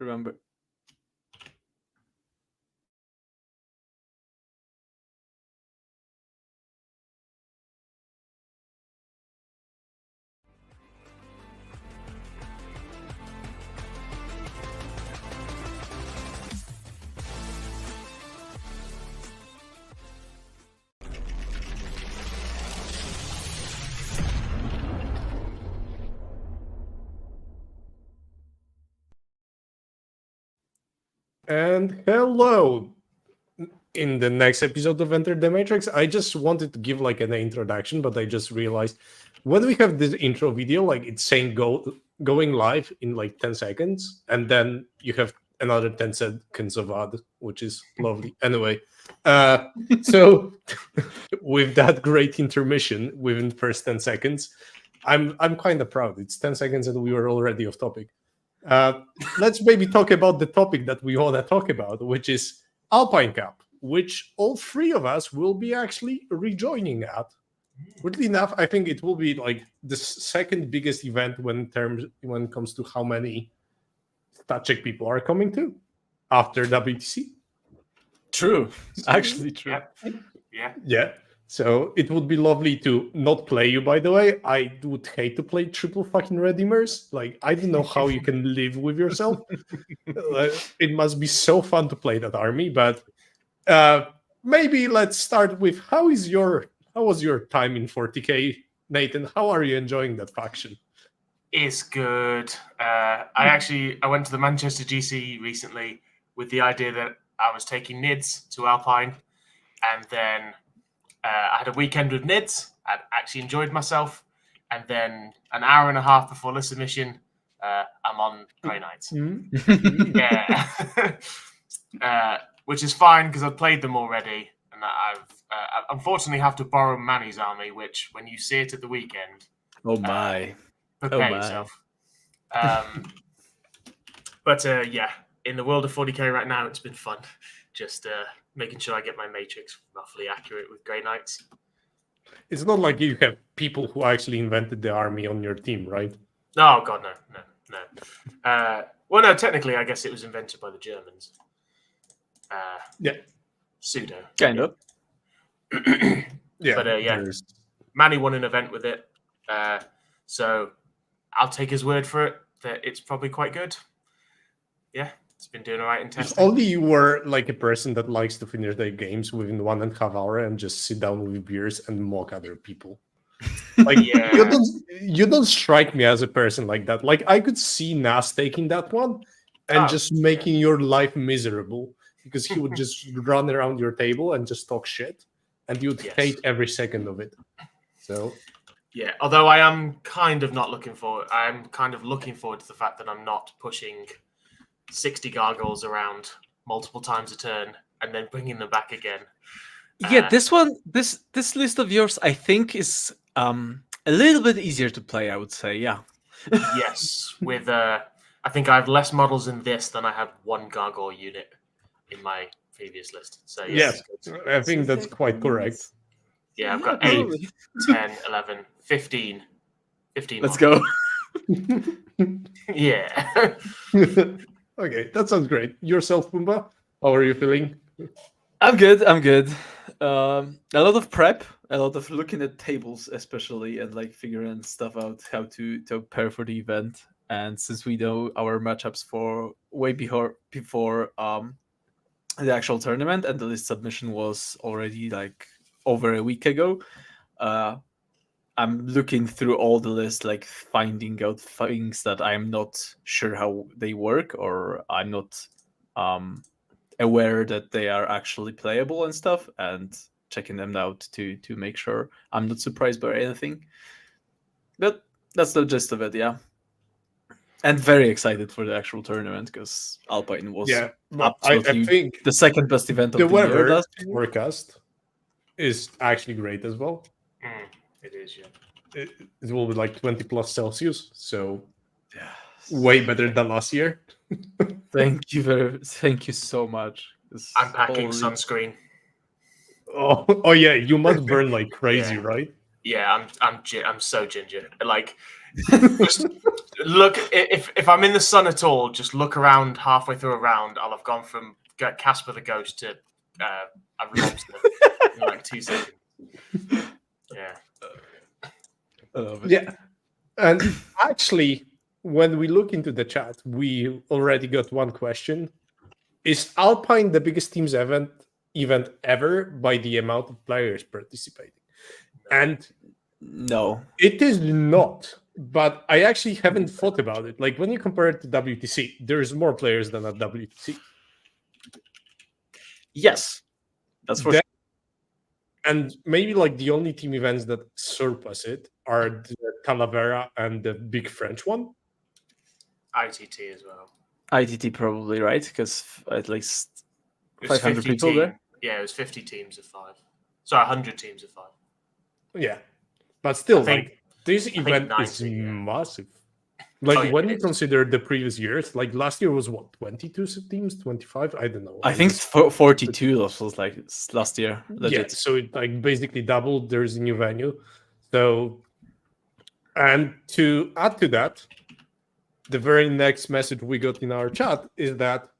Remember. And hello. In the next episode of Enter the Matrix, I just wanted to give like an introduction, but I just realized when we have this intro video, like it's saying going live in like 10 seconds, and then you have another 10 seconds of ad, which is lovely. Anyway, so with that great intermission within the first 10 seconds, I'm kind of proud. It's 10 seconds and we were already off topic. Let's maybe talk about the topic that we want to talk about, which is Alpine Cup, which all three of us will be actually rejoining at. Weirdly enough, I think it will be like the second biggest event when it comes to how many StatCheck people are coming to after WTC. True. Actually true. Yeah. So it would be lovely to not play you, by the way. I would hate to play triple fucking Redeemers. Like, I don't know how you can live with yourself. It must be so fun to play that army, but maybe let's start with how was your time in 40k, Nathan? How are you enjoying that faction? It's good. I went to the Manchester GC recently with the idea that I was taking Nids to Alpine, and then I had a weekend with Nids. I actually enjoyed myself, and then an hour and a half before the submission, I'm on Grey Knights. Yeah, which is fine because I've played them already, and I've unfortunately have to borrow Manny's army, which when you see it at the weekend, oh my, prepare yourself. But yeah, in the world of 40k right now, it's been fun. Just making sure I get my matrix roughly accurate with Grey Knights. It's not like you have people who actually invented the army on your team, right? Oh god, no. Well, no, technically, I guess it was invented by the Germans. Yeah, pseudo, kind of. Yeah, but yeah, Manny won an event with it, so I'll take his word for it that it's probably quite good. Yeah. It's been doing all right in testing. If only you were like a person that likes to finish their games within 1.5 hours and just sit down with beers and mock other people. Like you don't strike me as a person like that. Like I could see Nas taking that one and just making your life miserable because he would just run around your table and just talk shit, and you would hate every second of it. So yeah, although I am kind of looking forward to the fact that I'm not pushing 60 gargoyles around multiple times a turn and then bringing them back again. Yeah, this list of yours, I think, is a little bit easier to play, I would say. Yeah. Yes, with I think I have less models in this than I have one gargoyle unit in my previous list. So yes, I think that's quite correct. Yeah, I've got 8, 10, 11, 15. 15 Let's go. Yeah. Okay, that sounds great. Yourself, Pumba? How are you feeling? I'm good. A lot of prep, a lot of looking at tables, especially, and like figuring stuff out how to prepare for the event. And since we know our matchups for way before the actual tournament, and the list submission was already like over a week ago, I'm looking through all the lists, like finding out things that I'm not sure how they work, or I'm not aware that they are actually playable and stuff, and checking them out to make sure I'm not surprised by anything. But that's the gist of it, yeah. And very excited for the actual tournament because Alpine was absolutely I think the second best event of the year. The forecast is actually great as well. It is, yeah. It will be like 20 plus Celsius, so way better than last year. Thank you so much. I'm packing sunscreen. Oh yeah, you must burn like crazy, right? Yeah, I'm so ginger. Like Look, if I'm in the sun at all, just look around halfway through a round. I'll have gone from Casper the Ghost to a monster in like 2 seconds. Yeah. I love it. Yeah. And actually, when we look into the chat, we already got one question. Is Alpine the biggest team's event ever by the amount of players participating? And No. it is not. But I actually haven't thought about it. Like when you compare it to WTC, there's more players than at WTC. Yes, that's for sure. And maybe like the only team events that surpass it are the Talavera and the big French one. ITT as well. ITT probably, right? Because at least It was 500 50 people there. Yeah, it was 50 teams of 5. So 100 teams of 5. Yeah. But still, I think- like this event 90, is yeah. massive. Like yeah, when it you is. consider the previous years, like last year was what, 22 teams, 25? I don't know. I think 42 was like last year. Yeah, Legit. so it like basically doubled. There's a new venue. So, and to add to that, the very next message we got in our chat is that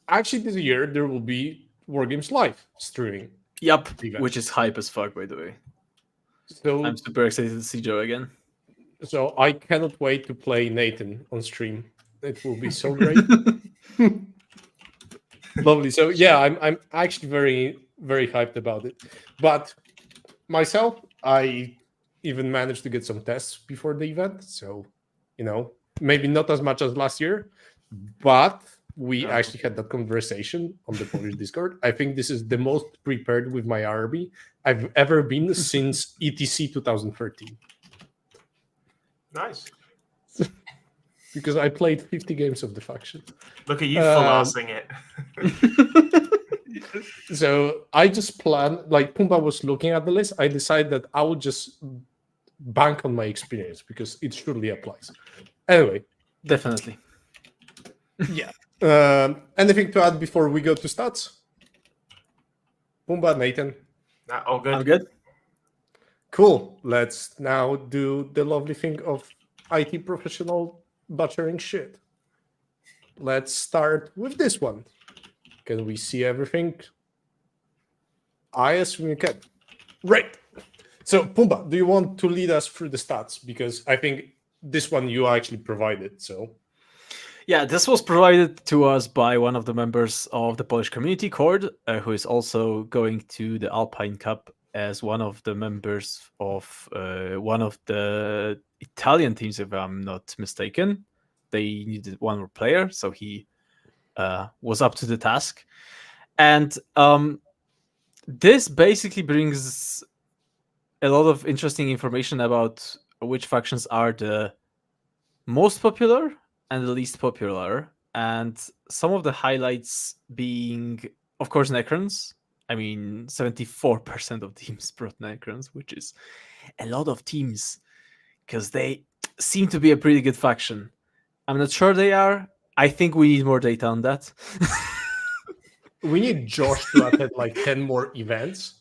actually this year there will be Wargames Live streaming. Yep, event. which is hype as fuck, by the way. So I'm super excited to see Joe again. So I cannot wait to play Nathan on stream. It will be so great. Lovely. So yeah, I'm actually very hyped about it. But myself, I even managed to get some tests before the event. So, maybe not as much as last year, but we actually had that conversation on the Polish Discord. I think this is the most prepared with my RB I've ever been since ETC 2013. Nice. Because I played 50 games of the faction. Look at you full-assing it. So I just planned, like Pumba was looking at the list, I decided that I would just bank on my experience because it surely applies. Anyway. Definitely. Yeah. Anything to add before we go to stats? Pumba, Nathan? All good. I'm good. Cool. Let's now do the lovely thing of IT professional butchering shit. Let's start with this one. Can we see everything? I assume you can. Right. So, Pumba, do you want to lead us through the stats? Because I think this one you actually provided. So, yeah, this was provided to us by one of the members of the Polish community, Cord, who is also going to the Alpine Cup as one of the members of one of the Italian teams, if I'm not mistaken. They needed one more player, so he was up to the task. And this basically brings a lot of interesting information about which factions are the most popular and the least popular. And some of the highlights being, of course, Necrons. I mean, 74% of teams brought Necrons, which is a lot of teams because they seem to be a pretty good faction. I'm not sure they are. I think we need more data on that. we need Josh to attend like 10 more events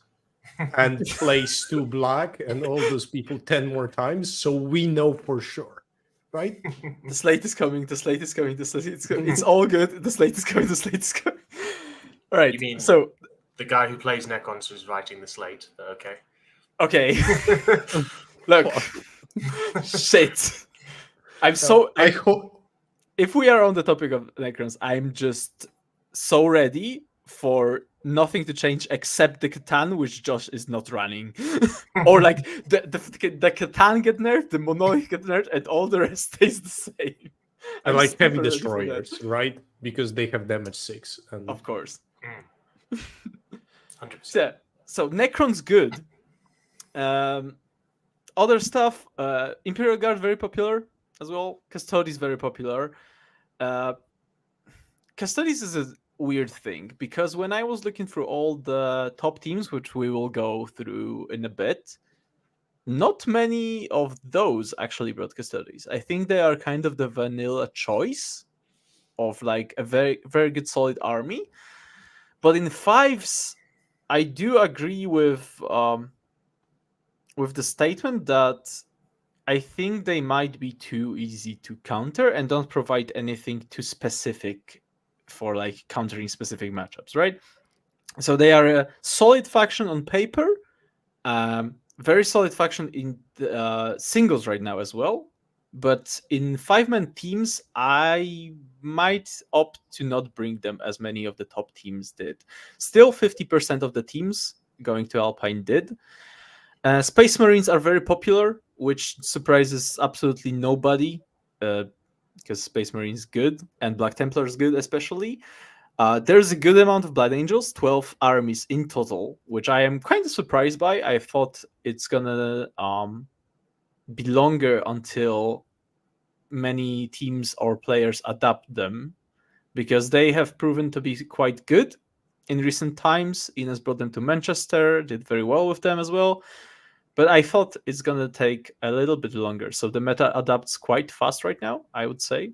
and play Stu Black and all those people 10 more times so we know for sure. Right? The slate is coming. The slate is coming. The slate is coming. It's all good. The slate is coming. The slate is coming. All right. You mean so the guy who plays Necrons was writing the slate? Okay. Okay. Look. Shit. I'm so. I hope. If we are on the topic of Necrons, I'm just so ready for nothing to change except the Catan, which Josh is not running. Or like the Catan get nerfed, the Monolith get nerfed, and all the rest stays the same. I like heavy destroyers, right? Because they have damage 6. And... Of course. 100%. Yeah. So Necron's good. Other stuff, Imperial Guard very popular as well. Custodes very popular. Custodes is a weird thing because when I was looking through all the top teams, which we will go through in a bit, not many of those actually brought Custodes. I think they are kind of the vanilla choice of like a very, very good solid army. But in 5s, I do agree with the statement that I think they might be too easy to counter and don't provide anything too specific for like countering specific matchups, right? So they are a solid faction on paper, very solid faction in the, singles right now as well. But in 5-man teams, I might opt to not bring them as many of the top teams did. Still, 50% of the teams going to Alpine did. Space Marines are very popular, which surprises absolutely nobody, because Space Marine is good and Black Templar is good, especially. There's a good amount of Blood Angels, 12 armies in total, which I am kind of surprised by. I thought it's gonna be longer until many teams or players adapt them, because they have proven to be quite good in recent times. Ines brought them to Manchester, did very well with them as well. But I thought it's gonna take a little bit longer. So the meta adapts quite fast right now, I would say.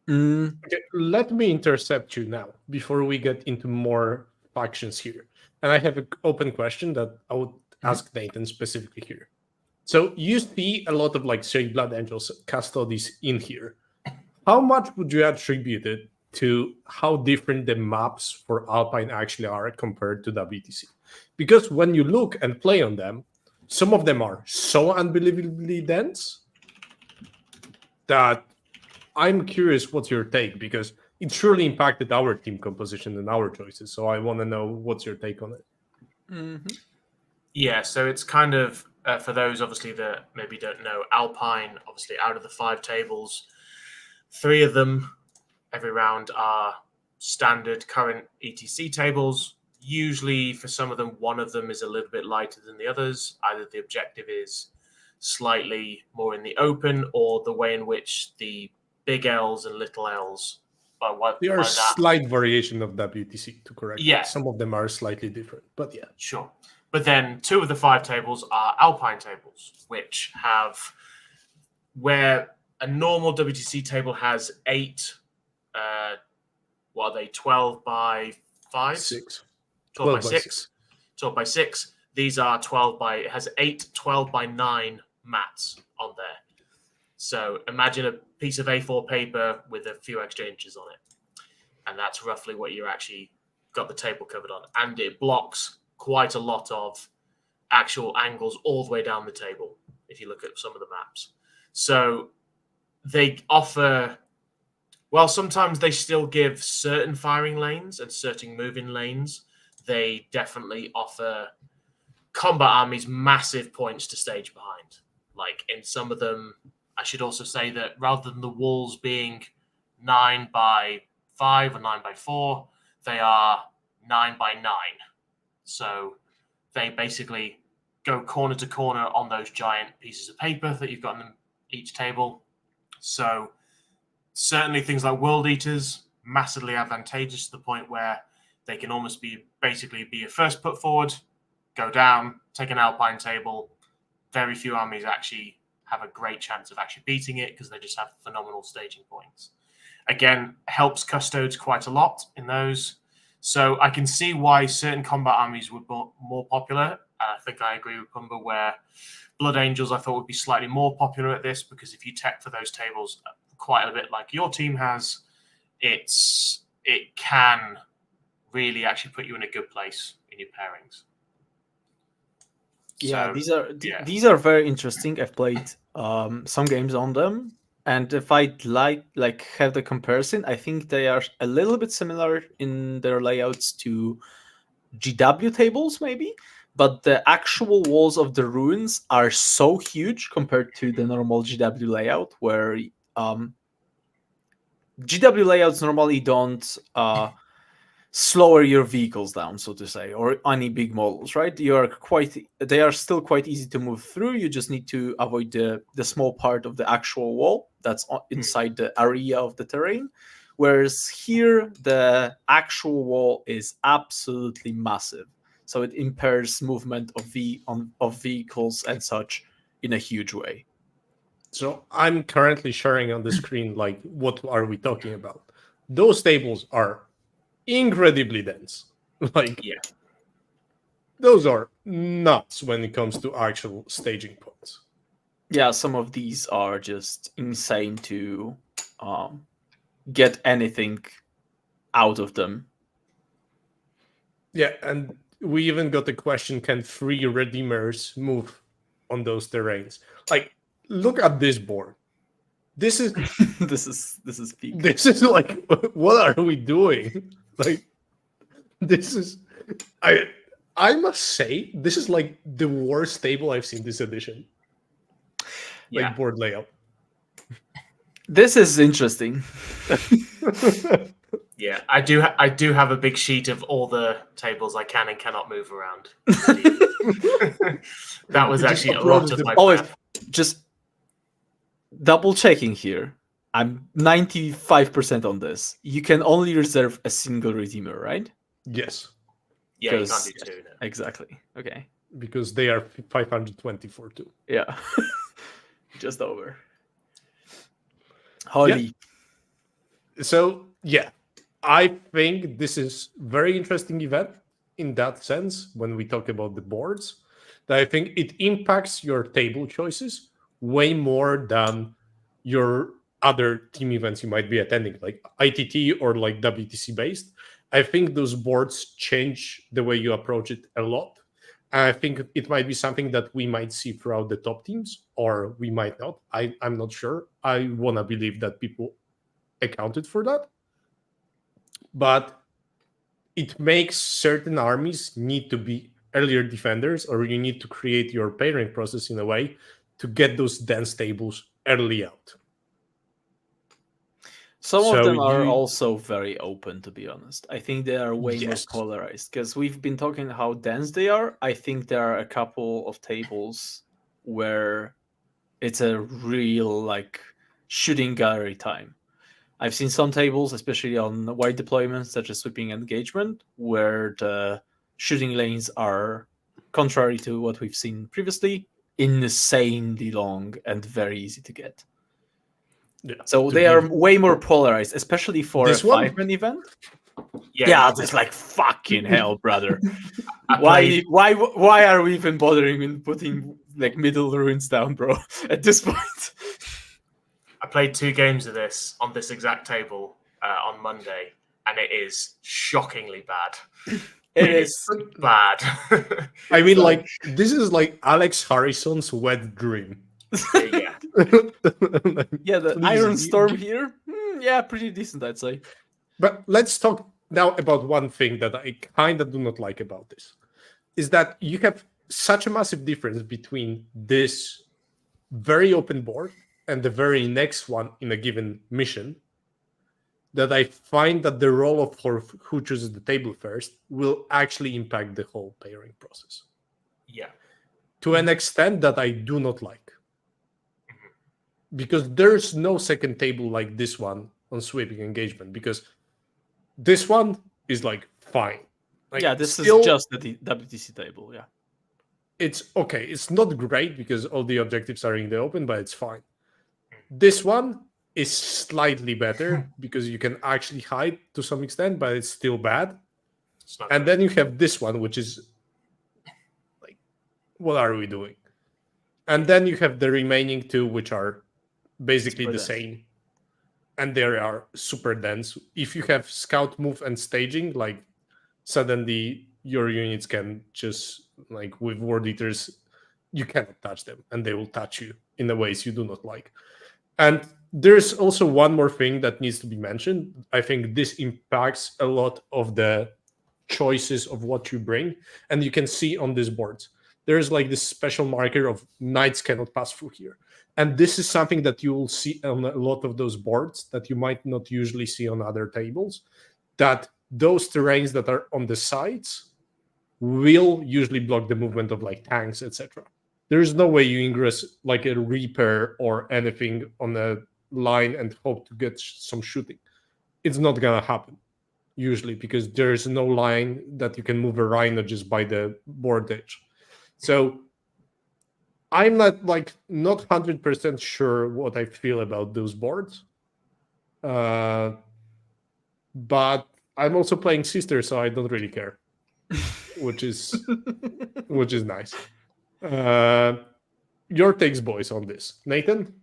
Okay, let me intercept you now before we get into more factions here. And I have an open question that I would ask Nathan specifically here. So you see a lot of like say Blood Angels custodies in here. How much would you attribute it to how different the maps for Alpine actually are compared to WTC? Because when you look and play on them, some of them are so unbelievably dense that I'm curious what's your take, because it surely impacted our team composition and our choices. So I want to know what's your take on it. Mm-hmm. Yeah, so it's kind of, for those obviously that maybe don't know, Alpine, obviously out of the 5 tables, 3 of them every round are standard current ETC tables. Usually for some of them, one of them is a little bit lighter than the others. Either the objective is slightly more in the open, or the way in which the big L's and little L's. They are a slight variation of WTC, to correct. Yeah. Some of them are slightly different, but yeah. Sure. But then 2 of the 5 tables are Alpine tables, which have where a normal WTC table has 8, what are they, 12 by 5? 6. 12 by 6. 12 by 6. These are 12 by, it has 8 12 by 9 mats on there. So imagine a piece of A4 paper with a few extra inches on it. And that's roughly what you're actually got the table covered on. And it blocks quite a lot of actual angles all the way down the table, if you look at some of the maps. So they offer, well, sometimes they still give certain firing lanes and certain moving lanes. They definitely offer combat armies massive points to stage behind. Like in some of them, I should also say that rather than the walls being 9 by 5 or 9 by 4, they are 9 by 9. So they basically go corner to corner on those giant pieces of paper that you've got on each table. So certainly things like World Eaters, massively advantageous to the point where they can almost be basically be a first put forward, go down, take an Alpine table. Very few armies actually have a great chance of actually beating it because they just have phenomenal staging points. Again, helps custodes quite a lot in those. So I can see why certain combat armies were more popular. I think I agree with Pumba where Blood Angels I thought would be slightly more popular at this, because if you tech for those tables quite a bit like your team has, it can really actually put you in a good place in your pairings. Yeah, So, these are very interesting. I've played some games on them, and if I like have the comparison, I think they are a little bit similar in their layouts to GW tables, maybe. But the actual walls of the ruins are so huge compared to the normal GW layout, where GW layouts normally don't slower your vehicles down, so to say, or any big models, right? They are still quite easy to move through. You just need to avoid the small part of the actual wall that's inside the area of the terrain. Whereas here, the actual wall is absolutely massive. So it impairs movement of vehicles and such in a huge way. So I'm currently sharing on the screen, like, what are we talking about? Those tables are incredibly dense. Like, yeah. Those are nuts when it comes to actual staging points. Yeah, some of these are just insane to get anything out of them. Yeah, and we even got the question: can 3 redeemers move on those terrains? Like, look at this board. This is this is peak. this is like, what are we doing? Like, this is I must say, this is like the worst table I've seen this edition. Yeah. Like, board layout. This is interesting. Yeah, I do have a big sheet of all the tables I can and cannot move around. That was actually a lot of my always prep. just double checking here. I'm 95% on this. You can only reserve a single redeemer, right? Yes, Yeah, you can't Because- do two. No. Exactly. Okay. because they are 520 for 2. Yeah. Just over. Holy. So yeah, I think this is very interesting event in that sense when we talk about the boards. That I think it impacts your table choices way more than your other team events you might be attending, like ITT or like WTC based. I think those boards change the way you approach it a lot. And I think it might be something that we might see throughout the top teams, or we might not. I'm not sure. I want to believe that people accounted for that. But it makes certain armies need to be earlier defenders, or you need to create your pairing process in a way to get those dense tables early out. Some So of them are you- also very open, to be honest. I think they are way Yes. more polarized because we've been talking how dense they are. I think there are a couple of tables where it's a real like shooting gallery time. I've seen some tables, especially on wide deployments such as sweeping engagement, where the shooting lanes are, contrary to what we've seen previously, insanely long and very easy to get. Yeah, So to they are give- way more polarized, especially for This a one? 5-man event. Yeah, Yeah, it's like fucking hell, brother. I played, Why are we even bothering in putting like middle ruins down, bro? At this point, I played 2 games of this on this exact table on Monday, and it is shockingly bad. it is. Bad. I mean, like, this is like Alex Harrison's wet dream. Yeah. Yeah, the Please, Iron you- Storm here. Yeah, pretty decent, I'd say. But let's talk now about one thing that I kind of do not like about this is that you have such a massive difference between this very open board and the very next one in a given mission that I find that the role of who chooses the table first will actually impact the whole pairing process Yeah. to an extent that I do not like. Because there's no second table like this one on sweeping engagement, because this one is like fine. Like, Yeah, this still, is just the WTC table. Yeah. it's okay. It's not great because all the objectives are in the open, but it's fine. This one is slightly better because you can actually hide to some extent, but it's still bad. It's not And great. then you have this one, which is like, what are we doing? And then you have the remaining 2, which are basically Super the dense. same. And they are super dense. If you have scout move and staging, like, suddenly your units can just, like, with ward eaters, you cannot touch them and they will touch you in the ways you do not like. And there's also one more thing that needs to be mentioned. I think this impacts a lot of the choices of what you bring. And you can see on this board, there's like this special marker of knights cannot pass through here. And this is something that you will see on a lot of those boards that you might not usually see on other tables, that those terrains that are on the sides will usually block the movement of like tanks, etc. There's no way you ingress like a Reaper or anything on a line and hope to get some shooting. It's not gonna happen usually because there's no line that you can move a Rhino just by the board edge. So I'm not 100% sure what I feel about those boards. But I'm also playing Sister, so I don't really care, which is nice. Your takes, boys, on this. Nathan?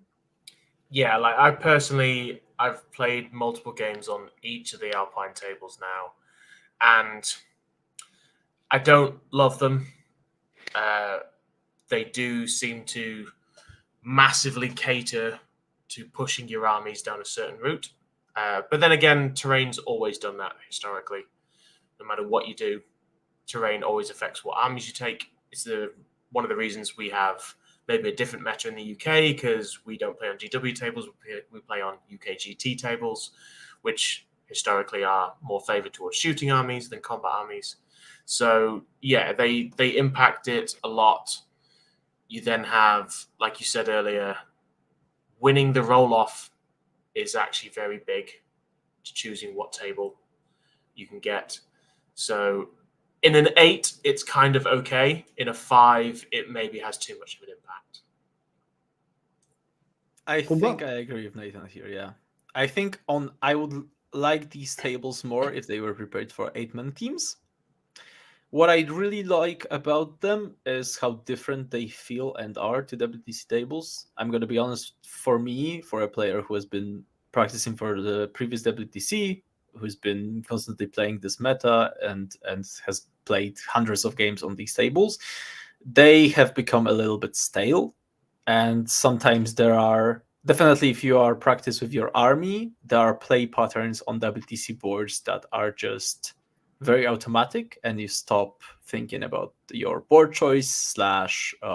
Yeah, like I've played multiple games on each of the Alpine tables now, and I don't love them. They do seem to massively cater to pushing your armies down a certain route. But then again, terrain's always done that historically. No matter what you do, terrain always affects what armies you take. It's one of the reasons we have maybe a different meta in the UK, because we don't play on GW tables, we play on UK GT tables, which historically are more favored towards shooting armies than combat armies. So yeah, they impact it a lot. You then have, like you said earlier, winning the roll-off is actually very big to choosing what table you can get. So in an 8, it's kind of okay. In a 5, it maybe has too much of an impact. I think I agree with Nathan here, yeah. I think I would like these tables more if they were prepared for 8-man teams. What I really like about them is how different they feel and are to WTC tables. I'm going to be honest, for me, for a player who has been practicing for the previous WTC, who's been constantly playing this meta and has played hundreds of games on these tables, they have become a little bit stale. And sometimes there are, definitely if you are practice with your army, there are play patterns on WTC boards that are just very automatic, and you stop thinking about your board choice /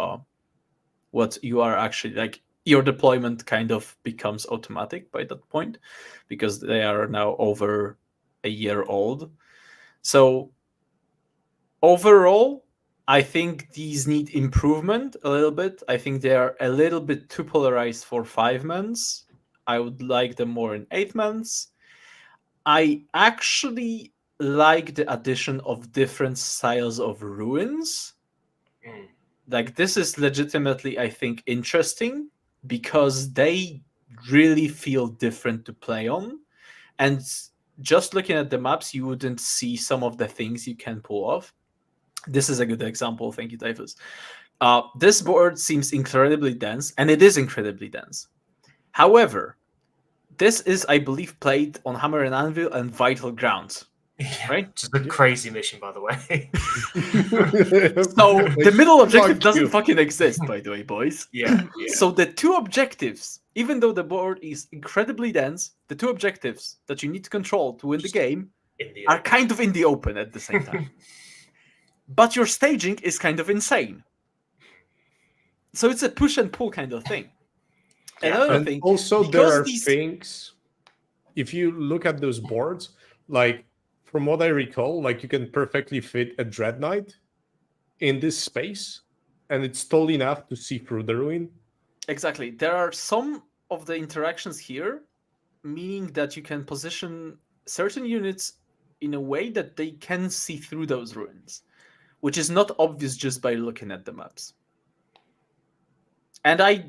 what you are actually like. Your deployment kind of becomes automatic by that point, because they are now over a year old. So overall, I think these need improvement a little bit. I think they are a little bit too polarized for 5-mans. I would like them more in 8-mans. I actually like the addition of different styles of ruins. Like, this is legitimately, I think, interesting, because they really feel different to play on. And just looking at the maps, you wouldn't see some of the things you can pull off. This is a good example. Thank you, Typhus. This board seems incredibly dense, and it is incredibly dense. However, this is, I believe, played on Hammer and Anvil and Vital Ground. Yeah, right? Which is a crazy mission, by the way. So the middle objective doesn't fucking exist, by the way, boys. Yeah. So the two objectives, even though the board is incredibly dense, the two objectives that you need to control to win the game are kind of in the open at the same time. But your staging is kind of insane. So it's a push and pull kind of thing. Another thing, also there are things, if you look at those boards, like from what I recall, like you can perfectly fit a Dread Knight in this space, and it's tall enough to see through the ruin. Exactly. There are some of the interactions here, meaning that you can position certain units in a way that they can see through those ruins, which is not obvious just by looking at the maps. And I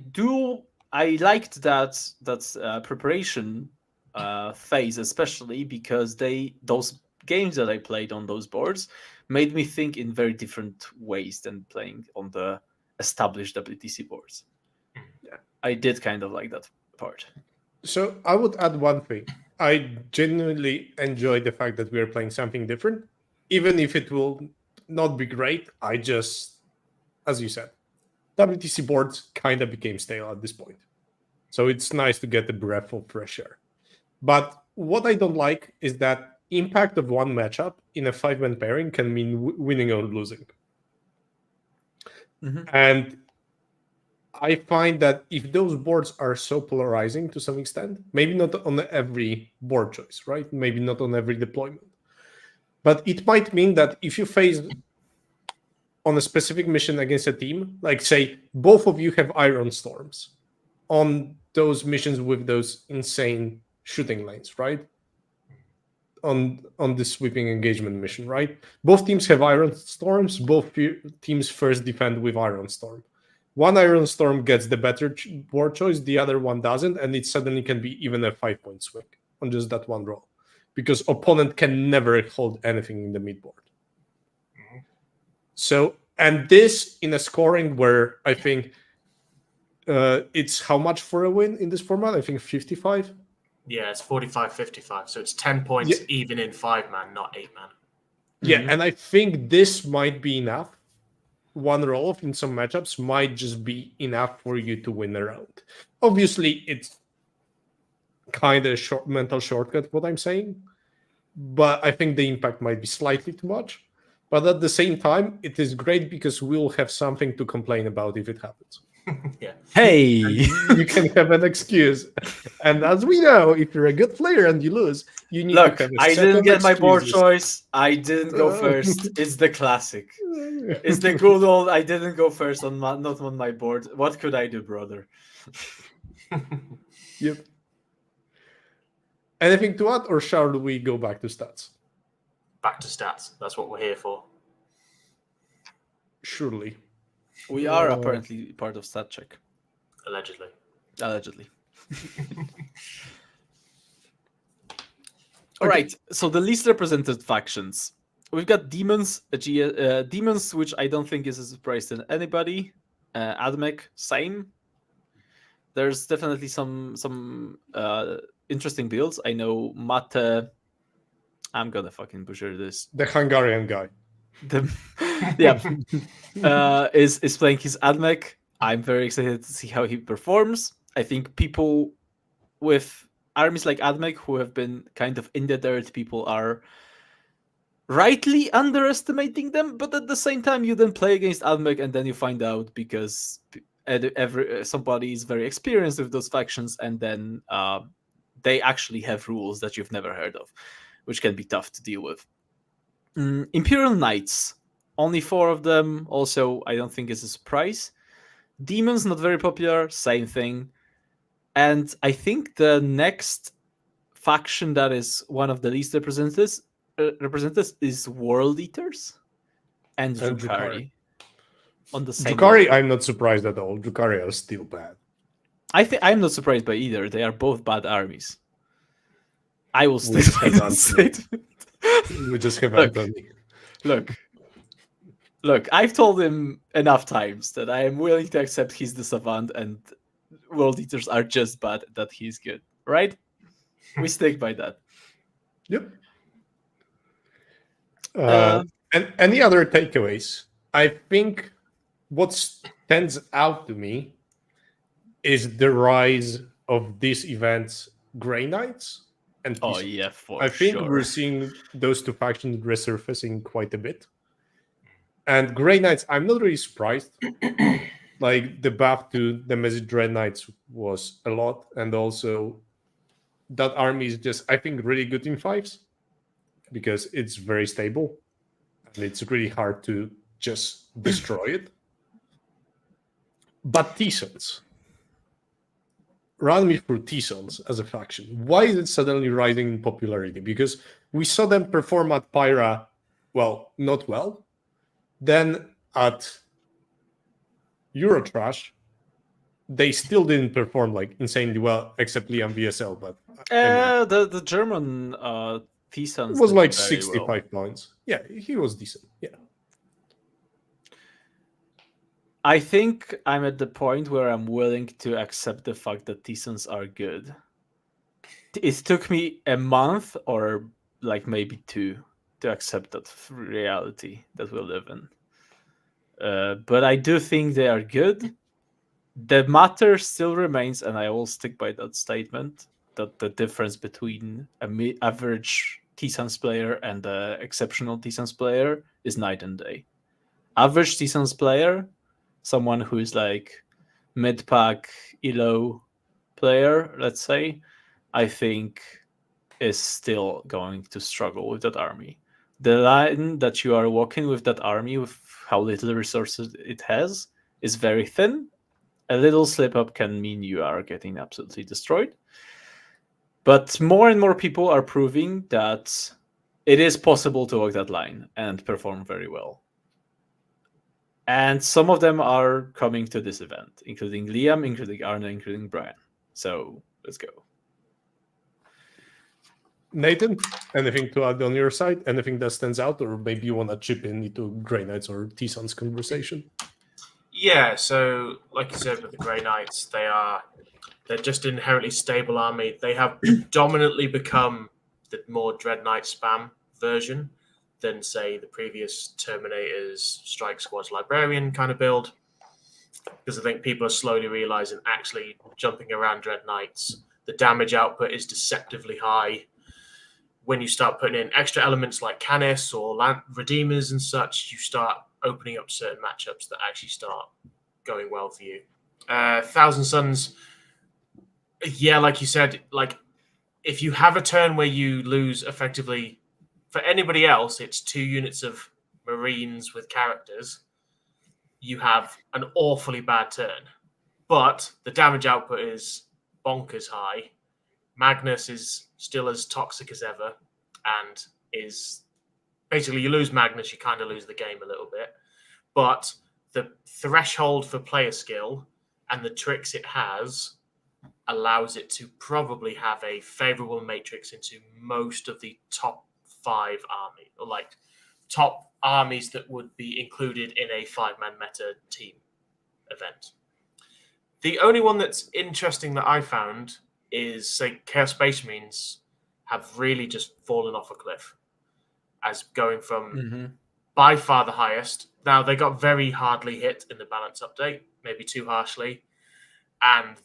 liked that preparation phase, especially because those games that I played on those boards made me think in very different ways than playing on the established WTC boards. Yeah. I did kind of like that part. So I would add one thing. I genuinely enjoy the fact that we are playing something different, even if it will not be great. I just, as you said, WTC boards kind of became stale at this point. So it's nice to get a breath of fresh air. But what I don't like is that impact of one matchup in a 5-man pairing can mean winning or losing. Mm-hmm. And I find that if those boards are so polarizing to some extent, maybe not on every board choice, right? Maybe not on every deployment. But it might mean that if you face on a specific mission against a team, like say both of you have Iron Storms on those missions with those insane shooting lanes, right? On the sweeping engagement mission, right? Both teams have Iron Storms. Both teams first defend with Iron Storm. One Iron Storm gets the better board choice, the other one doesn't, and it suddenly can be even a 5-point swing on just that one roll, because opponent can never hold anything in the midboard. So, and this in a scoring where I think It's how much for a win in this format? I think 55. Yeah, it's 45-55. So it's 10 points Yeah. even in 5-man, not 8-man. Yeah, Mhm. and I think this might be enough. One roll-off in some matchups might just be enough for you to win a round. Obviously, it's kind of a short mental shortcut, what I'm saying. But I think the impact might be slightly too much. But at the same time, it is great because we'll have something to complain about if it happens. Yeah. Hey, You can have an excuse. And as we know, if you're a good player and you lose, you need look, to have a I set didn't of get my board excuses. choice. I didn't go first. It's the classic. It's the good old. I didn't go first on not on my board. What could I do, brother? Yep. Anything to add, or shall we go back to stats? Back to stats. That's what we're here for. Surely. We are apparently part of Stat Check, Allegedly. allegedly. All right. So the least represented factions. We've got demons, demons, which I don't think is a surprise to anybody. Admech, same. There's definitely some interesting builds. I know Mate. I'm gonna fucking butcher this. The Hungarian guy. Is playing his Admech. I'm very excited to see how he performs. I think people with armies like Admech who have been kind of in the dirt, people are rightly underestimating them, but at the same time, you then play against Admech and then you find out because somebody is very experienced with those factions, and then they actually have rules that you've never heard of, which can be tough to deal with. Imperial Knights, only 4 of them. Also, I don't think it's a surprise. Demons, not very popular, same thing. And I think the next faction that is one of the least represented is World Eaters and Drukhari. On the same Drukhari, level. I'm not surprised at all. Drukhari are still bad. I'm not surprised by either. They are both bad armies. I will stick just by have that Anthony. statement. We just have Look. Anthony. Look, I've told him enough times that I am willing to accept he's the savant and World Eaters are just bad, that he's good, right? We stick by that. Yep. And any other takeaways? I think what stands out to me is the rise of these events, Grey Knights and Oh, Peaceful. yeah, for I think sure. we're seeing those two factions resurfacing quite a bit. And Grey Knights, I'm not really surprised. Like, the buff to the Message Dread Knights was a lot. And also, that army is just, I think, really good in 5s because it's very stable. And it's really hard to just destroy it. But T-Sons. Run me through T-Sons as a faction. Why is it suddenly rising in popularity? Because we saw them perform at Pyra, well, not well. Then at Eurotrash, they still didn't perform like insanely well, except Liam VSL. But the German T-Sons was did like very 65 points. Yeah, he was decent. Yeah. I think I'm at the point where I'm willing to accept the fact that T-Sons are good. It took me a month or like maybe 2 to accept that reality that we live in. But I do think they are good. The matter still remains, and I will stick by that statement, that the difference between an average T-Sons player and an exceptional T-Sons player is night and day. Average T-Sons player, someone who is like mid-pack, ELO player, let's say, I think is still going to struggle with that army. The line that you are walking with that army, with how little resources it has, is very thin. A little slip up can mean you are getting absolutely destroyed. But more and more people are proving that it is possible to walk that line and perform very well. And some of them are coming to this event, including Liam, including Arne, including Brian. So let's go. Nathan, anything to add on your side? Anything that stands out, or maybe you want to chip in into Grey Knights or T-Sons conversation? Yeah, so like you said with the Grey Knights, they're just an inherently stable army. They have predominantly become the more Dread Knight spam version than say the previous Terminators, Strike Squads, Librarian kind of build. Because I think people are slowly realizing actually jumping around Dread Knights, the damage output is deceptively high. When you start putting in extra elements like Canis or Redeemers and such, you start opening up certain matchups that actually start going well for you. Thousand Suns, yeah, like you said, like if you have a turn where you lose effectively, for anybody else, it's 2 units of Marines with characters. You have an awfully bad turn, but the damage output is bonkers high. Magnus is still as toxic as ever, and is basically you lose Magnus, you kind of lose the game a little bit. But the threshold for player skill and the tricks it has allows it to probably have a favorable matrix into most of the top 5 army, or like top armies that would be included in a 5-man meta team event. The only one that's interesting that I found is, say, Chaos Space Marines have really just fallen off a cliff as going from by far the highest. Now, they got very hardly hit in the balance update, maybe too harshly. And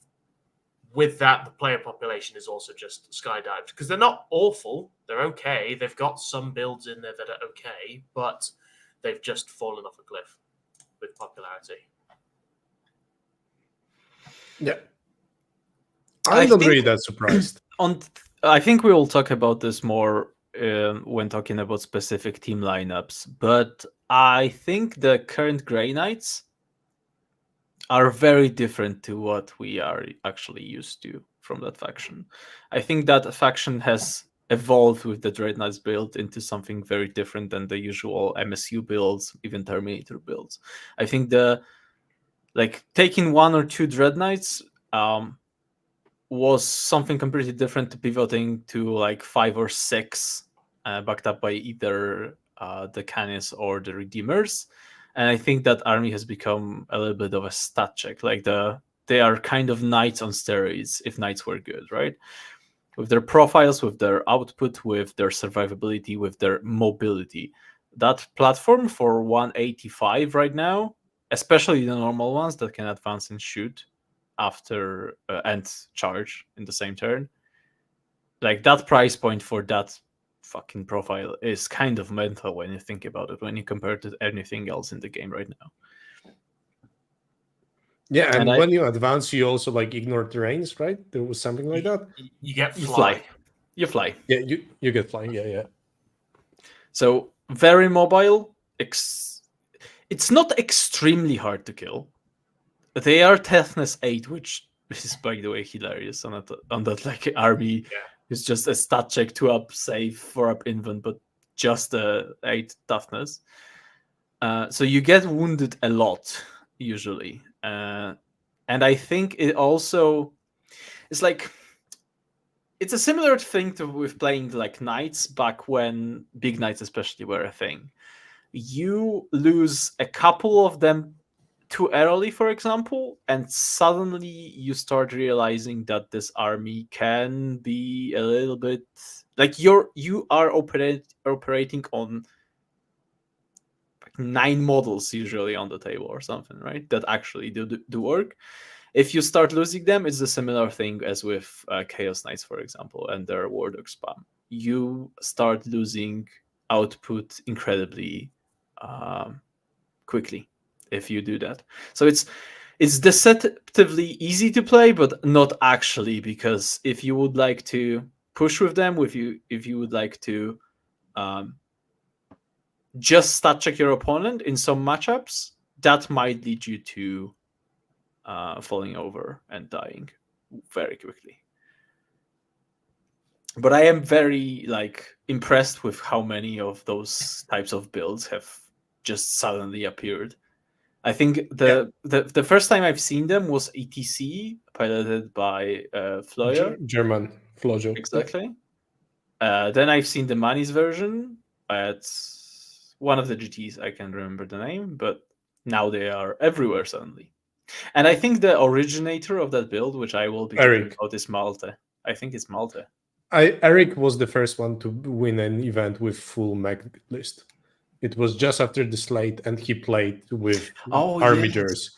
with that, the player population is also just skydived because they're not awful. They're okay. They've got some builds in there that are okay, but they've just fallen off a cliff with popularity. Yeah. I'm not really that surprised. I think we will talk about this more when talking about specific team lineups, but I think the current Grey Knights are very different to what we are actually used to from that faction. I think that faction has evolved with the Dread Knights build into something very different than the usual MSU builds, even Terminator builds. I think taking 1 or 2 Dread Knights was something completely different to pivoting to like 5 or 6, backed up by either the Canis or the Redeemers. And I think that army has become a little bit of a stat check. Like they are kind of knights on steroids if knights were good, right? With their profiles, with their output, with their survivability, with their mobility. That platform for 185 right now, especially the normal ones that can advance and shoot after and charge in the same turn, like that price point for that fucking profile is kind of mental when you think about it, when you compare it to anything else in the game right now. Yeah, and when you advance, you also like ignore terrains, right? There was something like that. You get fly. You fly. Yeah, you get flying. Yeah. So very mobile. It's not extremely hard to kill. They are toughness 8, which is, by the way, hilarious on that like army. Yeah. It's just a stat check 2-up save, 4-up invent, but just a 8 toughness. So you get wounded a lot usually, and I think it also is like it's a similar thing to with playing like knights back when big knights especially were a thing. You lose a couple of them too early, for example, and suddenly you start realizing that this army can be a little bit like you are operating on 9 models usually on the table or something, right? That actually do work. If you start losing them, it's a similar thing as with Chaos Knights, for example, and their War Dog spam. You start losing output incredibly quickly if you do that. So it's deceptively easy to play, but not actually, because if you would like to push with them, if you would like to just stat check your opponent in some matchups, that might lead you to falling over and dying very quickly. But I am very impressed with how many of those types of builds have just suddenly appeared. I think the first time I've seen them was ETC, piloted by Floyer. German Flojo. Exactly. Then I've seen the Manis version at one of the GTs. I can't remember the name, but Now they are everywhere suddenly. And I think the originator of that build, which I will be talking Eric. about, is Malte. I think it's Malte. Eric was the first one to win an event with full mech list. It was just after the slate, and he played with Armigers.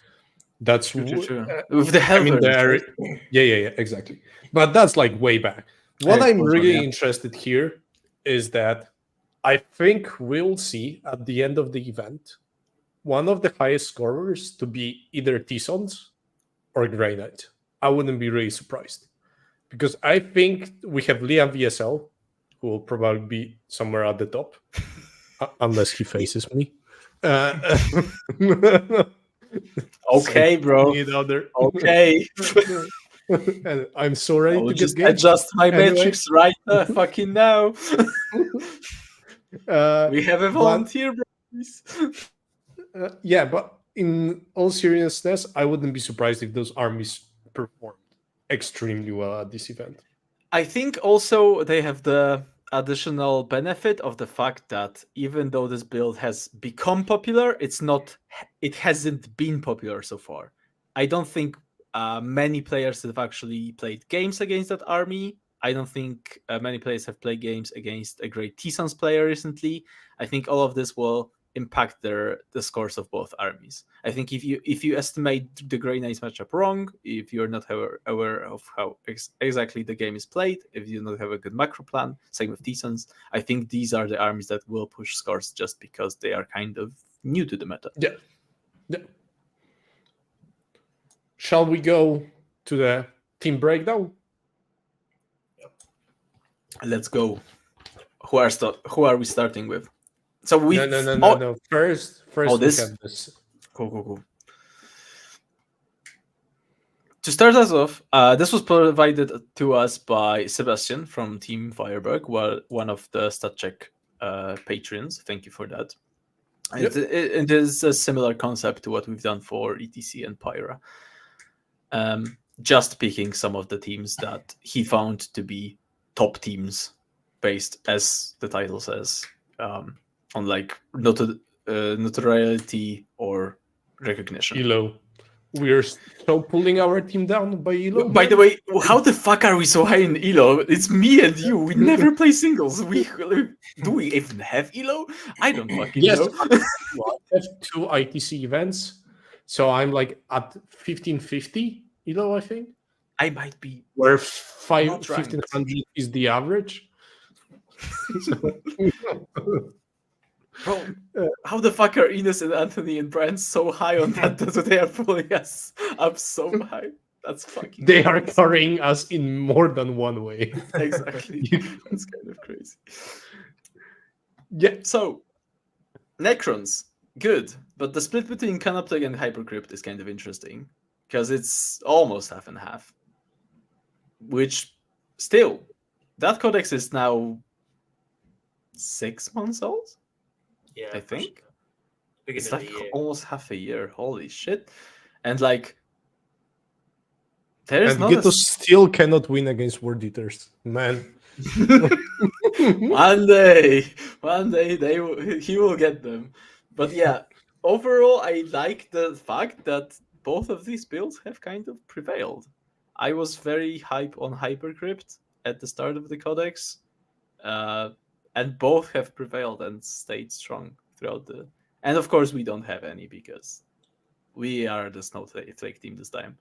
That's True. With the I mean, Helvers, right? yeah, exactly. But that's like way back. What Eric I'm was really one, yeah. interested here is that I think we'll see at the end of the event one of the highest scorers to be either Tisons or Grey Knight. I wouldn't be really surprised because I think we have Liam VSL, who will probably be somewhere at the top, unless he faces me. Okay, bro. Okay. And I'm so ready I will to just get ganked. adjust my Anyway. metrics right fucking now. We have a volunteer, bro. Yeah, but in all seriousness, I wouldn't be surprised if those armies performed extremely well at this event. I think also they have the additional benefit of the fact that even though this build has become popular, it hasn't been popular so far. I don't think many players have actually played games against that army. I don't think many players have played games against a great T-Sans player recently. I think all of this will impact the scores of both armies. I think if you estimate the Grey Knights matchup wrong, if you're not aware of how exactly the game is played, if you don't have a good macro plan, same with T-Sans, I think these are the armies that will push scores just because they are kind of new to the meta. Yeah. Shall we go to the team breakdown? Let's go. Who are we starting with? So we no. First we have this. Cool. To start us off, this was provided to us by Sebastian from Team Firebug, one of the StatCheck patrons. Thank you for that. Yep. It is a similar concept to what we've done for ETC and Pyra. Just picking some of the teams that he found to be top teams based, as the title says, on like notoriety or recognition. Elo. We're so pulling our team down by Elo. By the way, how the fuck are we so high in Elo? It's me and you. We never play singles. Do we even have Elo? I don't fucking know. I have 2 ITC events, so I'm like at 1550 Elo, I think. I might be where 1500 is the average. Bro, how the fuck are Ines and Anthony and Brian so high on that they are pulling us up so high? That's fucking They are carrying us in more than one way. Exactly. That's kind of crazy. Yeah. So, Necrons, good. But the split between Canoptech and Hypercrypt is kind of interesting. Because it's almost half and half. Which, still, that codex is now 6 months old? Yeah, I think. Sure. It's like almost half a year. Holy shit. And like, there's Ghetto still cannot win against Word Eaters. Man. One day he will get them. But yeah, overall, I like the fact that both of these builds have kind of prevailed. I was very hype on Hypercrypt at the start of the codex. And both have prevailed and stayed strong throughout the... And of course, we don't have any because we are the Snowflake team this time.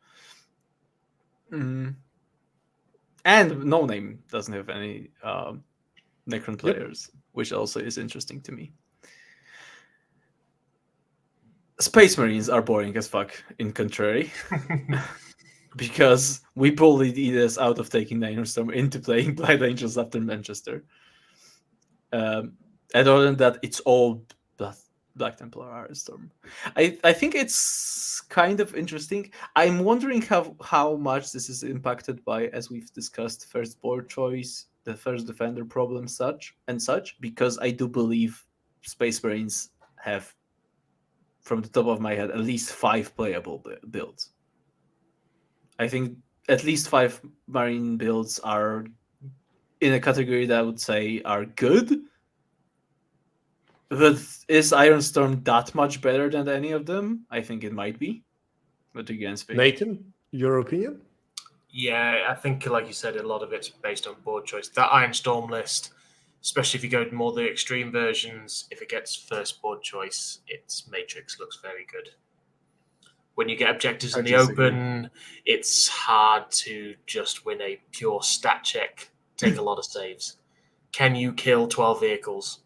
And No Name doesn't have any Necron players, which also is interesting to me. Space Marines are boring as fuck, in contrary. Because we bullied Edis out of taking Ninerstorm into playing Blind Angels after Manchester. And other than that, it's all Black Templar Ironstone. I think it's kind of interesting. I'm wondering how much this is impacted by, as we've discussed, first board choice, the first defender problem, such, because I do believe Space Marines have, from the top of my head, at least 5 playable builds. I think at least 5 Marine builds are in a category that I would say are good. But is Ironstorm that much better than any of them? I think it might be. What do you guys think? Nathan, your opinion? Yeah, I think, like you said, a lot of it's based on board choice. That Iron Storm list, especially if you go more the extreme versions, if it gets first board choice, its matrix looks very good. When you get objectives in the open, it's hard to just win a pure stat check, take a lot of saves. Can you kill 12 vehicles?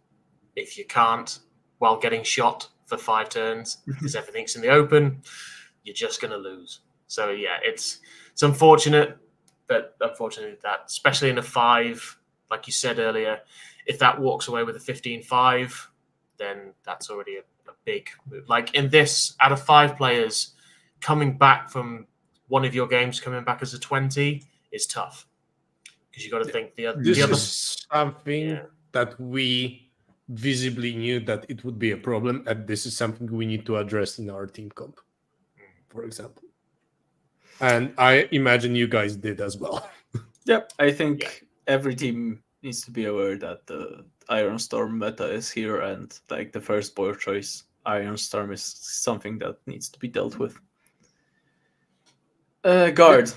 If you can't, while getting shot for 5 turns, because everything's in the open, you're just going to lose. So yeah, it's unfortunate, but unfortunately that, especially in a 5, like you said earlier, if that walks away with a 15-5, then that's already a big move. Like in this, out of 5 players, coming back from one of your games, coming back as a 20 is tough. Because you got to think the other. This is something that we visibly knew that it would be a problem, and this is something we need to address in our team comp, for example. And I imagine you guys did as well. Yep, I think every team needs to be aware that the Ironstorm meta is here, and like the first board choice, Ironstorm is something that needs to be dealt with. Guard.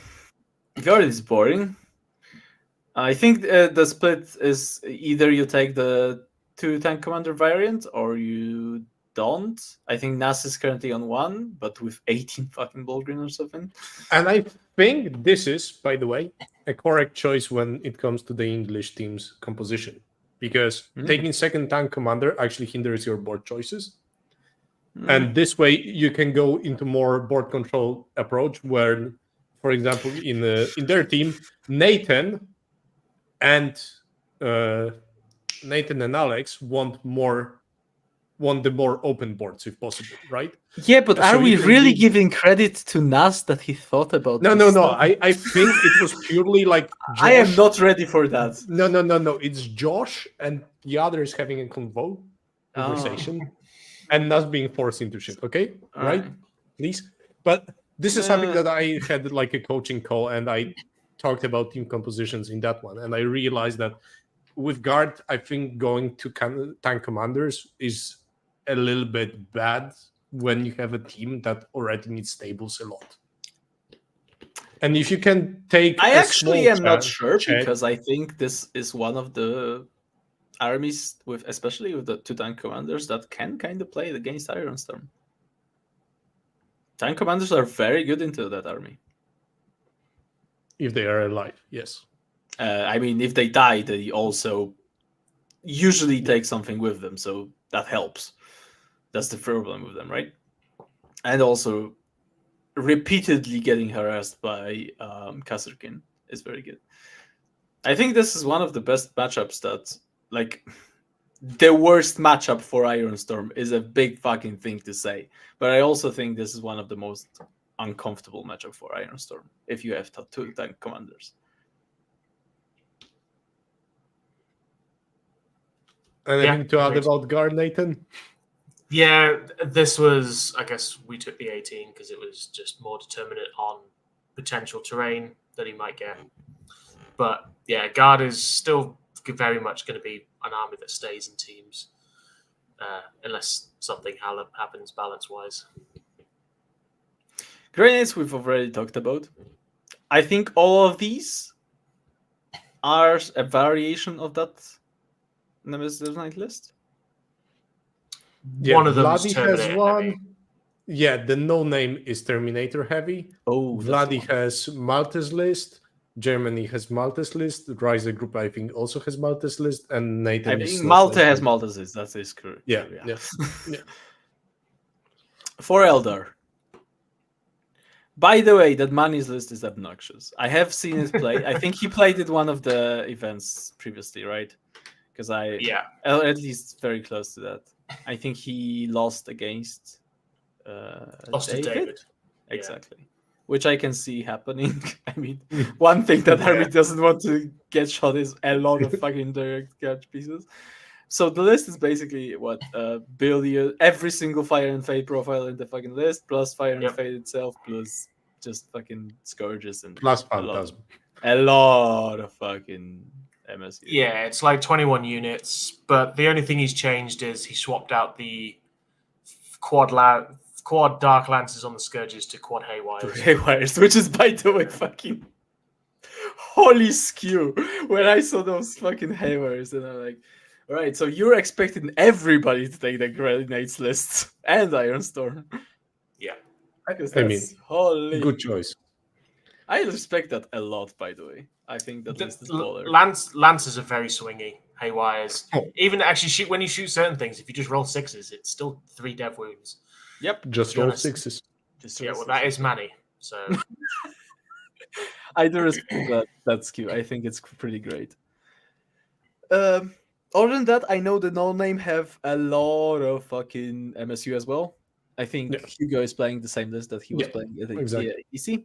Guard is boring. I think the split is either you take the 2 tank commander variant or you don't. I think Nas is currently on 1, but with 18 fucking Bolgrin or something. And I think this is, by the way, a correct choice when it comes to the English team's composition. Because taking second tank commander actually hinders your board choices. And this way you can go into more board control approach where, for example, in their team, Nathan and Alex want the more open boards if possible, right? Yeah, but are we really giving credit to Nas that he thought about No. stuff? I think it was purely like Josh. I am not ready for that. No. It's Josh and the others having a conversation and Nas being forced into shit, okay? Right? Please. But this is something that I had like a coaching call and I talked about team compositions in that one. And I realized that with guard, I think going to tank commanders is a little bit bad when you have a team that already needs stables a lot. And if you can take I actually am not sure because I think this is one of the armies with, especially with the 2 tank commanders, that can kind of play against Ironstorm. Tank commanders are very good into that army. If they are alive, yes. I mean, if they die, they also usually take something with them, so that helps. That's the problem with them, right? And also, repeatedly getting harassed by Kasserkin is very good. I think this is one of the best matchups that, like, the worst matchup for Ironstorm is a big fucking thing to say. But I also think this is one of the most uncomfortable matchup for Ironstorm if you have 2 tank commanders. Anything to add about guard, Nathan? Yeah, this was, I guess we took the 18 because it was just more determinate on potential terrain that he might get. But yeah, guard is still very much going to be an army that stays in teams unless something happens balance-wise. Grenades we've already talked about. I think all of these are a variation of that Nemesis Knight list. Yeah, one of them has one. Heavy. Yeah, the no name is Terminator heavy. Oh, Vladi has Malta's list. Germany has Malta's list. Riser Group, I think, also has Malta's list. And Nathan, I think Malta has Malta's list. That is correct. Yeah. For Eldar. By the way, that Mani's list is obnoxious. I have seen it play. I think he played it one of the events previously, right? Because at least very close to that. I think he lost against David. Exactly. Yeah. Which I can see happening. I mean, one thing that Harry doesn't want to get shot is a lot of fucking direct catch pieces. So the list is basically what build every single Fire and Fade profile in the fucking list, plus Fire and Fade itself, plus just fucking Scourges and plus Phantasm. A lot of fucking MSU. Yeah, it's like 21 units, but the only thing he's changed is he swapped out the quad Dark Lancers on the Scourges to quad Haywires. Haywires, which is, by the way, fucking holy skew. When I saw those fucking Haywires, and I'm like, all right, so you're expecting everybody to take the Grenades list and Ironstorm. Yeah. I mean, holy. good choice. I respect that a lot, by the way. I think that list is baller. Lancers are very swingy. Haywires. Even actually, when you shoot certain things, if you just roll 6s, it's still 3 dev wounds. Yep. Just roll 6s. That is Manny. So I do respect that skill. I think it's pretty great. Other than that, I know the No Name have a lot of fucking MSU as well. I think Hugo is playing the same list that he was playing at the EC.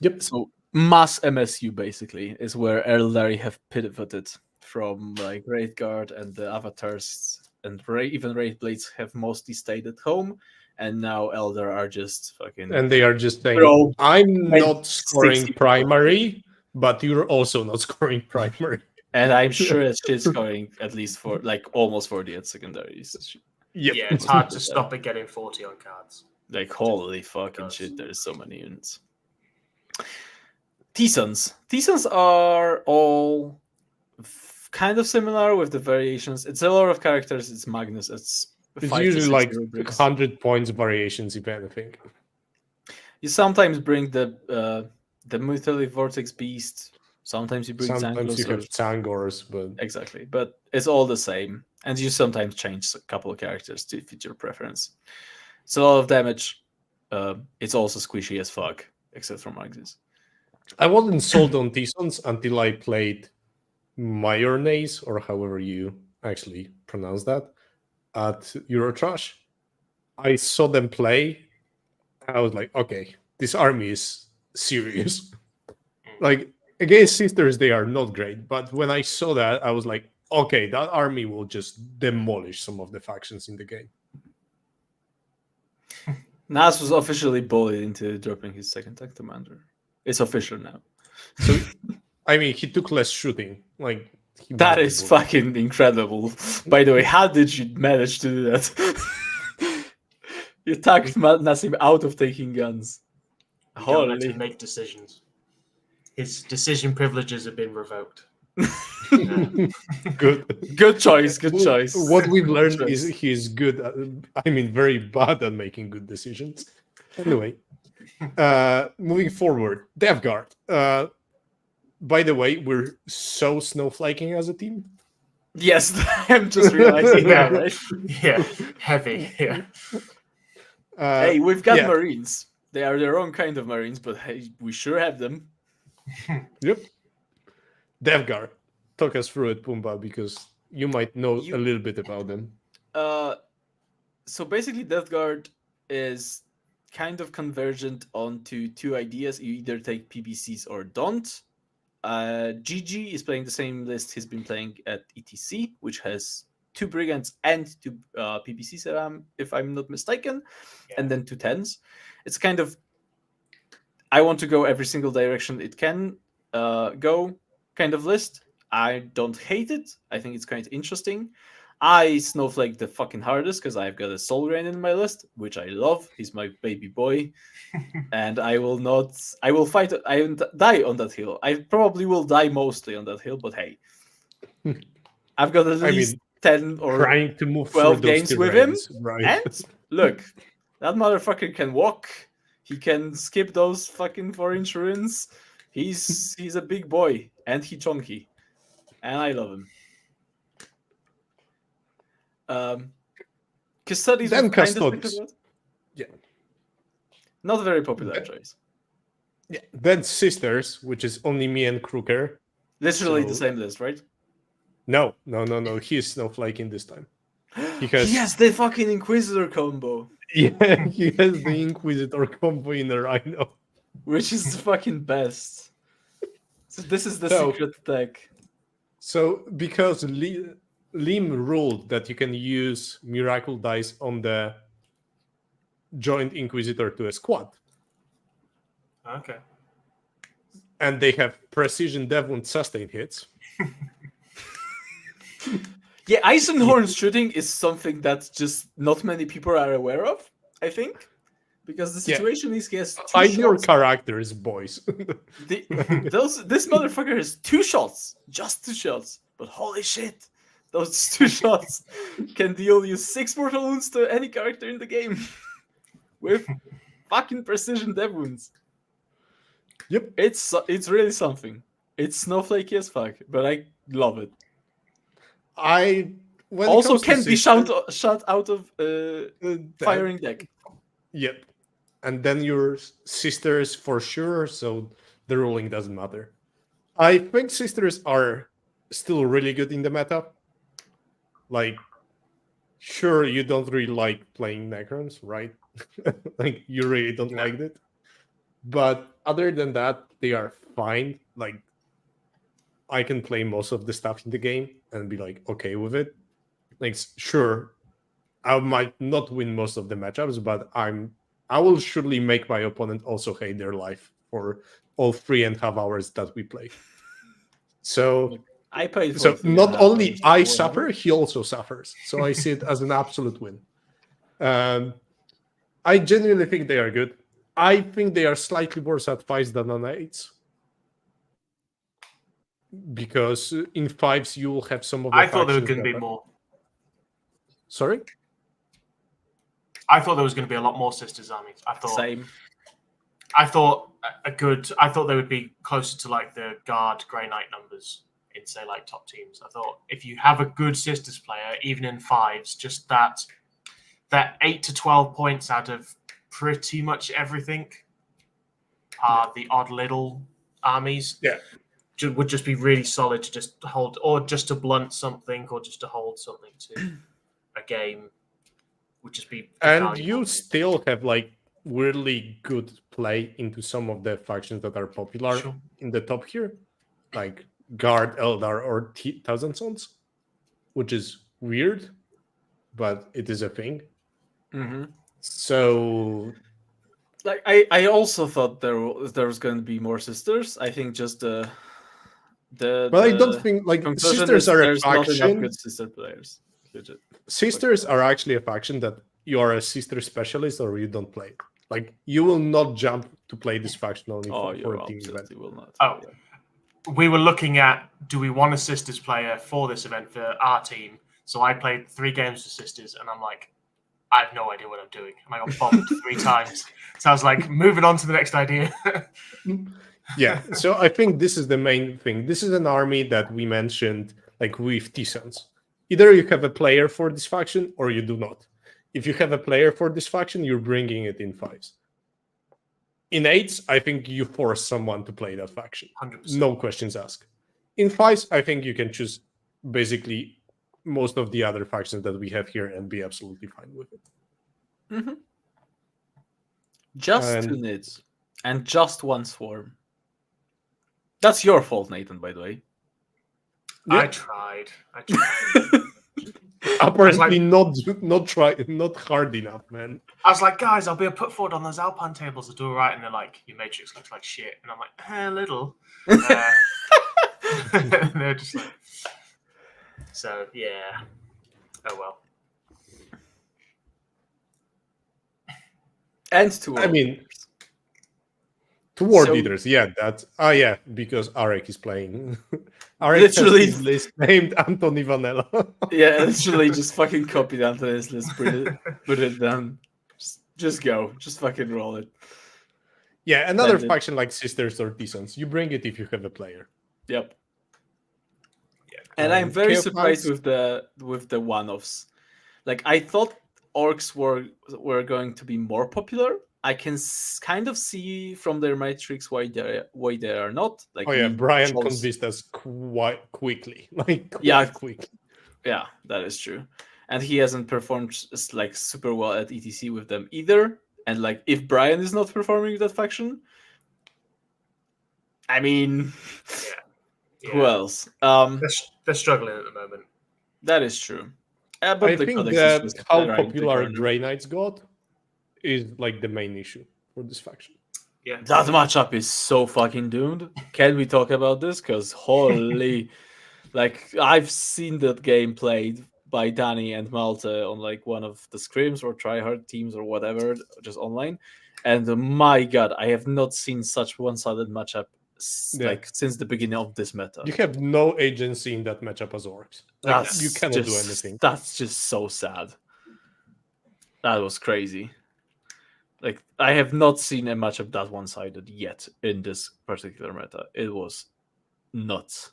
Yep. So mass MSU basically is where Eldari have pivoted from, like, Wraith Guard and the avatars, and even Wraith Blades have mostly stayed at home, and now Eldar are just fucking. And they are just saying, I'm not scoring primary, but you're also not scoring primary. And I'm sure she's scoring at least for like almost 40 at secondaries. Yep. Yeah, it's hard to stop it getting 40 on cards. Like, holy fucking shit, there's so many units. T-Sons are all kind of similar with the variations. It's a lot of characters. It's Magnus. It's usually like 100 points variations, if anything. You sometimes bring the Mythology Vortex Beast. Sometimes you bring Sometimes you have Zangors, but exactly. But it's all the same, and you sometimes change a couple of characters to fit your preference. It's a lot of damage. It's also squishy as fuck, except for Magnus. I wasn't sold on T-Sons until I played Mayonnaise, or however you actually pronounce that, at Eurotrash. I saw them play. I was like, okay, this army is serious. Like, against Sisters, they are not great. But when I saw that, I was like, okay, that army will just demolish some of the factions in the game. Nas was officially bullied into dropping his second tank commander. It's official now. So, I mean, he took less shooting. Like, that is fucking incredible. By the way, how did you manage to do that? You talked Nassim out of taking guns. Don't let him make decisions. His decision privileges have been revoked. Good choice. Good choice. What we've learned is he's good. Very bad at making good decisions. Anyway, moving forward, Death Guard. By the way, we're so snowflaking as a team. Yes, I'm just realizing that, right? Yeah, heavy. Yeah. Hey, we've got Marines. They are their own kind of Marines, but hey, we sure have them. Yep. Death Guard. Talk us through it, Pumba, because you might know a little bit about them. So basically, Death Guard is kind of convergent onto two ideas. You either take PBCs or don't. GG is playing the same list he's been playing at ETC, which has 2 Brigands and 2 PBCs, if I'm not mistaken, and then 2 10s. It's kind of, I want to go every single direction it can go kind of list. I don't hate it. I think it's kind of interesting. I snowflake the fucking hardest because I've got a Soul Rain in my list, which I love. He's my baby boy. And I will fight. I won't die on that hill. I probably will die mostly on that hill, but hey. I've got at least 10 or trying to move 12 games with him. Right. And look, that motherfucker can walk. He can skip those fucking 4-inch ruins. He's a big boy, and he chunky. And I love him. Custodies then kind Custodes. Not a very popular choice. Yeah. Then Sisters, which is only me and Kruger. Literally the same list, right? No. He's snowflaking this time. He has the fucking Inquisitor combo. Yeah, he has the Inquisitor combo in the Rhino. Which is the fucking best. So this is the secret tech. So because Lim ruled that you can use Miracle Dice on the Joint Inquisitor to a squad. Okay. And they have Precision Dev and Sustain hits. Yeah, Eisenhorn shooting is something that just not many people are aware of, I think. Because the situation is he has 2 Hide your shots. characters, boys. This motherfucker has 2 shots. Just 2 shots. But holy shit. Those 2 shots can deal you 6 mortal wounds to any character in the game. With fucking precision dev wounds. Yep. It's really something. It's snowflakey as fuck, but I love it. When also it comes can be shot out of firing deck. Yep. And then your sisters for sure, so the ruling doesn't matter. I think sisters are still really good in the meta. Like, sure, you don't really like playing Necrons, right? Like, you really don't like it. But other than that, they are fine. Like, I can play most of the stuff in the game and be like, okay with it. Like, sure, I might not win most of the matchups, but I will surely make my opponent also hate their life for all 3.5 hours that we play. So I paid for so not only I suffer, he also suffers. So I see it as an absolute win. I genuinely think they are good. I think they are slightly worse at 5s than on 8s. Because in 5s you will have some of the I thought there were going to be more. Sorry? I thought there was going to be a lot more sisters armies. Same. I thought they would be closer to like the Guard Grey Knight numbers in say like top teams. I thought if you have a good sisters player, even in 5s, just that 8 to 12 points out of pretty much everything are the odd little armies. Yeah. Would just be really solid to just hold, or just to blunt something, or just to hold something to a game. Would just be and you still have like weirdly good play into some of the factions that are popular in the top here, like Guard, Eldar, or Thousand Sons, which is weird, but it is a thing. Mm-hmm. So, like, I also thought there was going to be more sisters. I think just but I don't think like sisters are a faction. Not enough good sister players. Legit. Sisters are actually a faction that you are a sister specialist or you don't play it. Like, you will not jump to play this faction only for a team event. Will not. Oh, yeah. We were looking at, do we want a sisters player for this event for our team? So I played 3 games for sisters, and I'm like, I have no idea what I'm doing. And I got bombed 3 times. So I was like, moving on to the next idea. Yeah, so I think this is the main thing. This is an army that we mentioned, like with T-Sons. Either you have a player for this faction or you do not. If you have a player for this faction, you're bringing it in 5s. In 8s, I think you force someone to play that faction. 100%. No questions asked. In 5s, I think you can choose basically most of the other factions that we have here and be absolutely fine with it. Mm-hmm. Just 2 nids and just 1 swarm. That's your fault, Nathan, by the way. Yeah. I tried. Apparently not hard enough, man. I was like, guys, I'll be a put forward on those Alpine tables that do all right, and they're like, your matrix looks like shit, and I'm like, a little. And they're just like, so yeah. Oh well. And to War Leaders, yeah, that's because Arek is playing. Arek literally has his list named Anthony Vanella. Yeah, literally just fucking copied Anthony's list, put it down. Just go. Just fucking roll it. Yeah, another faction like Sisters or T-Sons. You bring it if you have a player. Yep. Yeah. And I'm very surprised with the one-offs. Like, I thought orcs were going to be more popular. I can kind of see from their matrix why they are not. Like, Brian convinced us quite quickly. Quickly. Yeah, that is true. And he hasn't performed like super well at ETC with them either. And like, if Brian is not performing with that faction, I mean, who else? They're struggling at the moment. That is true. But I think that how popular Grey Knights got is like the main issue for this faction. Yeah, that matchup is so fucking doomed. Can we talk about this? Because holy, Like I've seen that game played by Danny and Malte on like one of the scrims or tryhard teams or whatever, just online. And my god, I have not seen such one-sided matchup Yeah. like since the beginning of this meta. You have no agency in that matchup as orcs. Like, That's you cannot do just anything. that's just so sad. That was crazy. Like I have not seen a matchup that one-sided yet in this particular meta. It was nuts.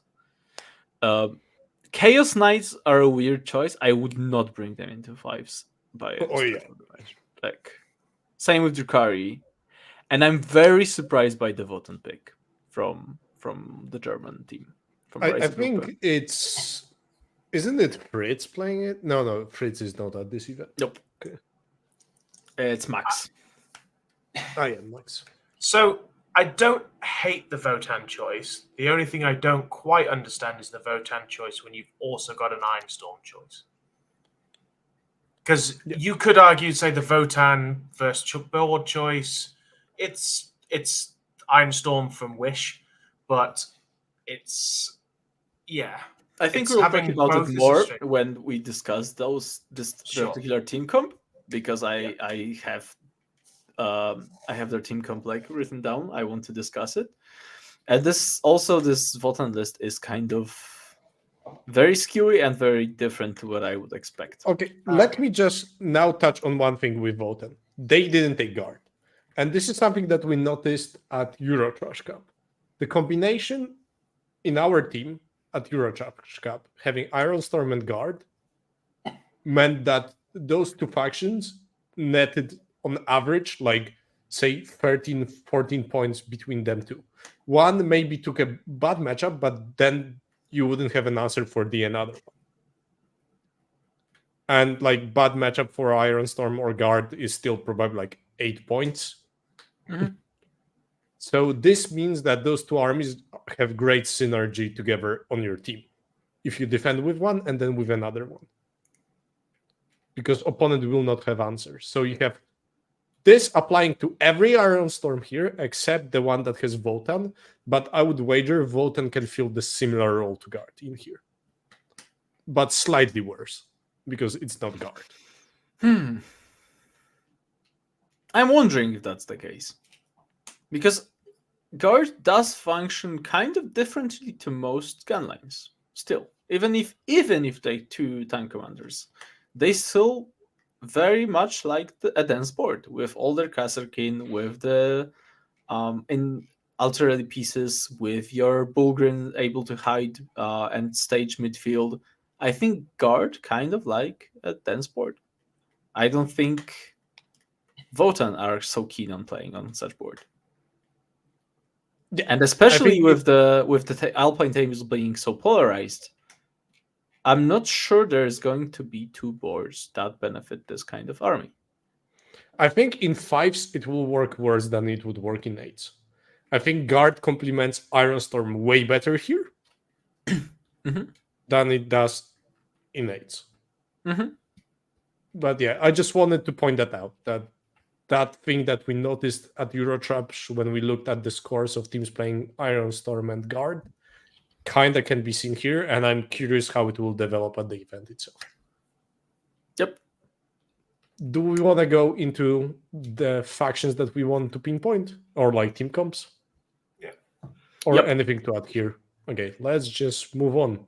Chaos Knights are a weird choice. I would not bring them into fives by Oh, yeah. stretch of the match. Like same with Drukari, and I'm very surprised by the Votan pick from the German team. From I Rise think Gruppe. isn't it Fritz playing it? No, Fritz is not at this event. Nope. Okay. It's Max. I am Max. So I don't hate the Votan choice. The only thing I don't quite understand is the Votan choice when you've also got an Ironstorm choice. Because you could argue, say, the Votan versus board choice. It's Ironstorm from Wish, but it's I think it's we'll talk having about both it is a more strength. when we discuss this Sure. particular team comp because I have their team comp like written down. I want to discuss it, and this Votan list is kind of very skewy and very different to what I would expect. Okay, let me just now touch on one thing with Votan. They didn't take guard. And this is something that we noticed at Euro Trash Cup. The combination in our team at Euro Trash Cup, having Ironstorm and guard, meant that those two factions netted on average, like, say, 13, 14 points between them two. One maybe took a bad matchup, but then you wouldn't have an answer for the another one. And like bad matchup for Ironstorm or guard is still probably like 8 points. Mhm. So this means that those two armies have great synergy together on your team. If you defend with one and then with another one. Because opponent will not have answers. So you have this applying to every Ironstorm here except the one that has Votan. But I would wager Votan can fill the similar role to guard in here. But slightly worse. Because it's not guard. I'm wondering if that's the case. Because guard does function kind of differently to most gun lines. Still, even if they two tank commanders, they still very much like a dense board with all their Kasserkin, with the in ultra ready pieces, with your Bulgrin able to hide and stage midfield. I think guard kind of like a dense board. I don't think Votan are so keen on playing on such board. Yeah, And especially with the Alpine tables being so polarized, I'm not sure there's going to be two boards that benefit this kind of army. I think in fives it will work worse than it would work in eights. I think guard complements Ironstorm way better here than it does in eights. But yeah, I just wanted to point that out. That thing that we noticed at Eurotrash when we looked at the scores of teams playing Ironstorm and guard kind of can be seen here, and I'm curious how it will develop at the event itself. Yep. Do we want to go into the factions that we want to pinpoint, or like team comps? Yeah. Or Yep. anything to add here? Okay, let's just move on.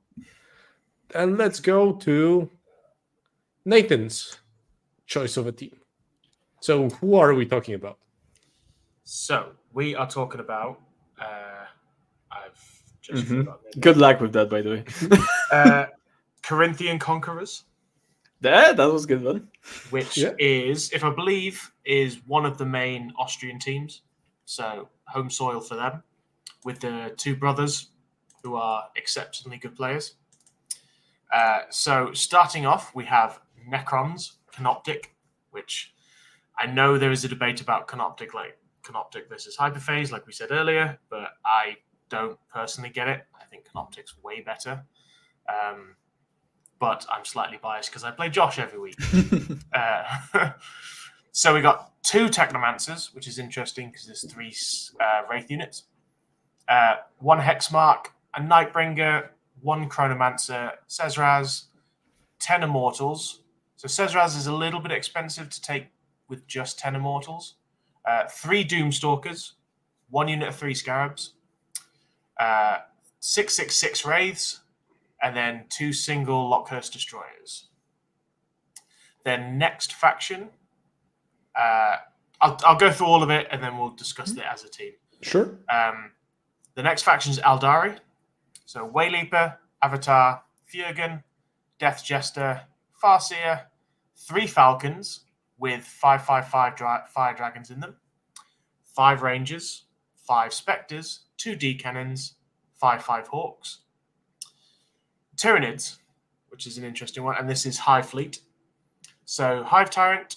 And let's go to Nathan's choice of a team. So who are we talking about? So we are talking about. I've just forgotten it. Good luck with that, by the way. Corinthian Conquerors, that was a good one. which is, if I believe, is one of the main Austrian teams. So home soil for them, with the two brothers who are exceptionally good players. So starting off, we have Necrons, Canoptic, which I know there is a debate about Canoptic versus Hyperphase, like we said earlier, but I don't personally get it. I think Canoptic's way better. But I'm slightly biased because I play Josh every week. So we got two Technomancers, which is interesting because there's three Wraith units. One Hexmark, a Nightbringer, 1 Chronomancer, Cesraz, 10 Immortals. So Cesraz is a little bit expensive to take with just 10 Immortals. 3 Doomstalkers, 1 unit of 3 Scarabs, 6/6/6 Wraiths, and then 2 single Lockhurst Destroyers. Then next faction, I'll go through all of it and then we'll discuss it as a team. Sure. The next faction is Aldari. So Wayleaper, Avatar, Fjörgen, Death Jester, Farseer, 3 Falcons with 5/5/5 fire dragons in them, 5 Rangers, 5 Spectres, 2 D-Cannons, 5/5 Hawks. Tyranids, which is an interesting one, and this is Hive Fleet. So Hive Tyrant,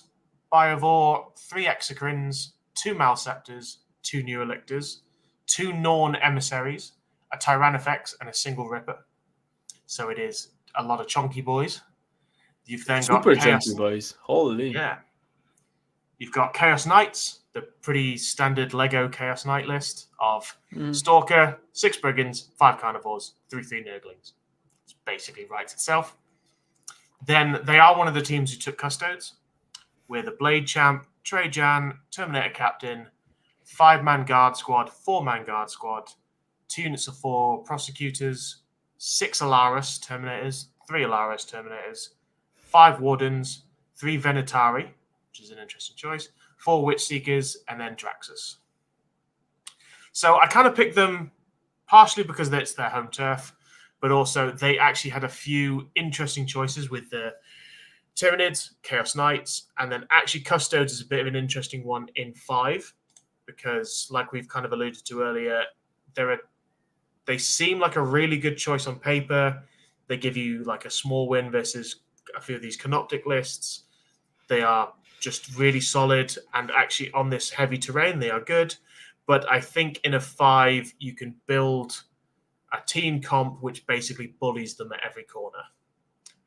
Biovore, 3 Exocrines, 2 Malceptors, 2 Neurolictors, 2 Norn Emissaries, a Tyrannofex, and a single Ripper. So it is a lot of chunky boys. You've then got Super Chaos... chunky boys. Holy. Yeah. You've got Chaos Knights, the pretty standard Lego Chaos Knight list of Stalker, 6 Brigands, 5 Carnivores, 3 Nurglings. It basically writes itself. Then they are one of the teams who took Custodes with a Blade Champ, Trajan, Terminator Captain, 5-man Guard Squad, 4-man Guard Squad, 2 units of 4 Prosecutors, 6 Alaris Terminators, 3 Alaris Terminators, 5 Wardens, 3 Venatari, which is an interesting choice, 4 Witch Seekers, and then Draxus. So I kind of picked them partially because it's their home turf, but also they actually had a few interesting choices with the Tyranids, Chaos Knights, and then actually Custodes is a bit of an interesting one in 5 because, like we've kind of alluded to earlier, they seem like a really good choice on paper. They give you like a small win versus a few of these Canoptic lists. They are just really solid, and actually on this heavy terrain, they are good. But I think in a 5, you can build a team comp which basically bullies them at every corner,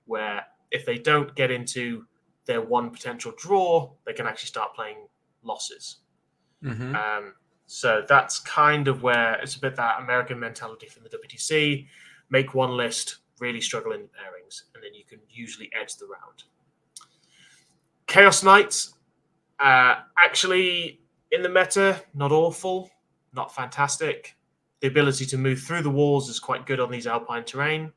where if they don't get into their one potential draw, they can actually start playing losses. Mm-hmm. So that's kind of where it's a bit that American mentality from the WTC. Make one list, really struggle in the pairings, and then you can usually edge the round. Chaos Knights, actually in the meta, not awful, not fantastic. The ability to move through the walls is quite good on these alpine terrain.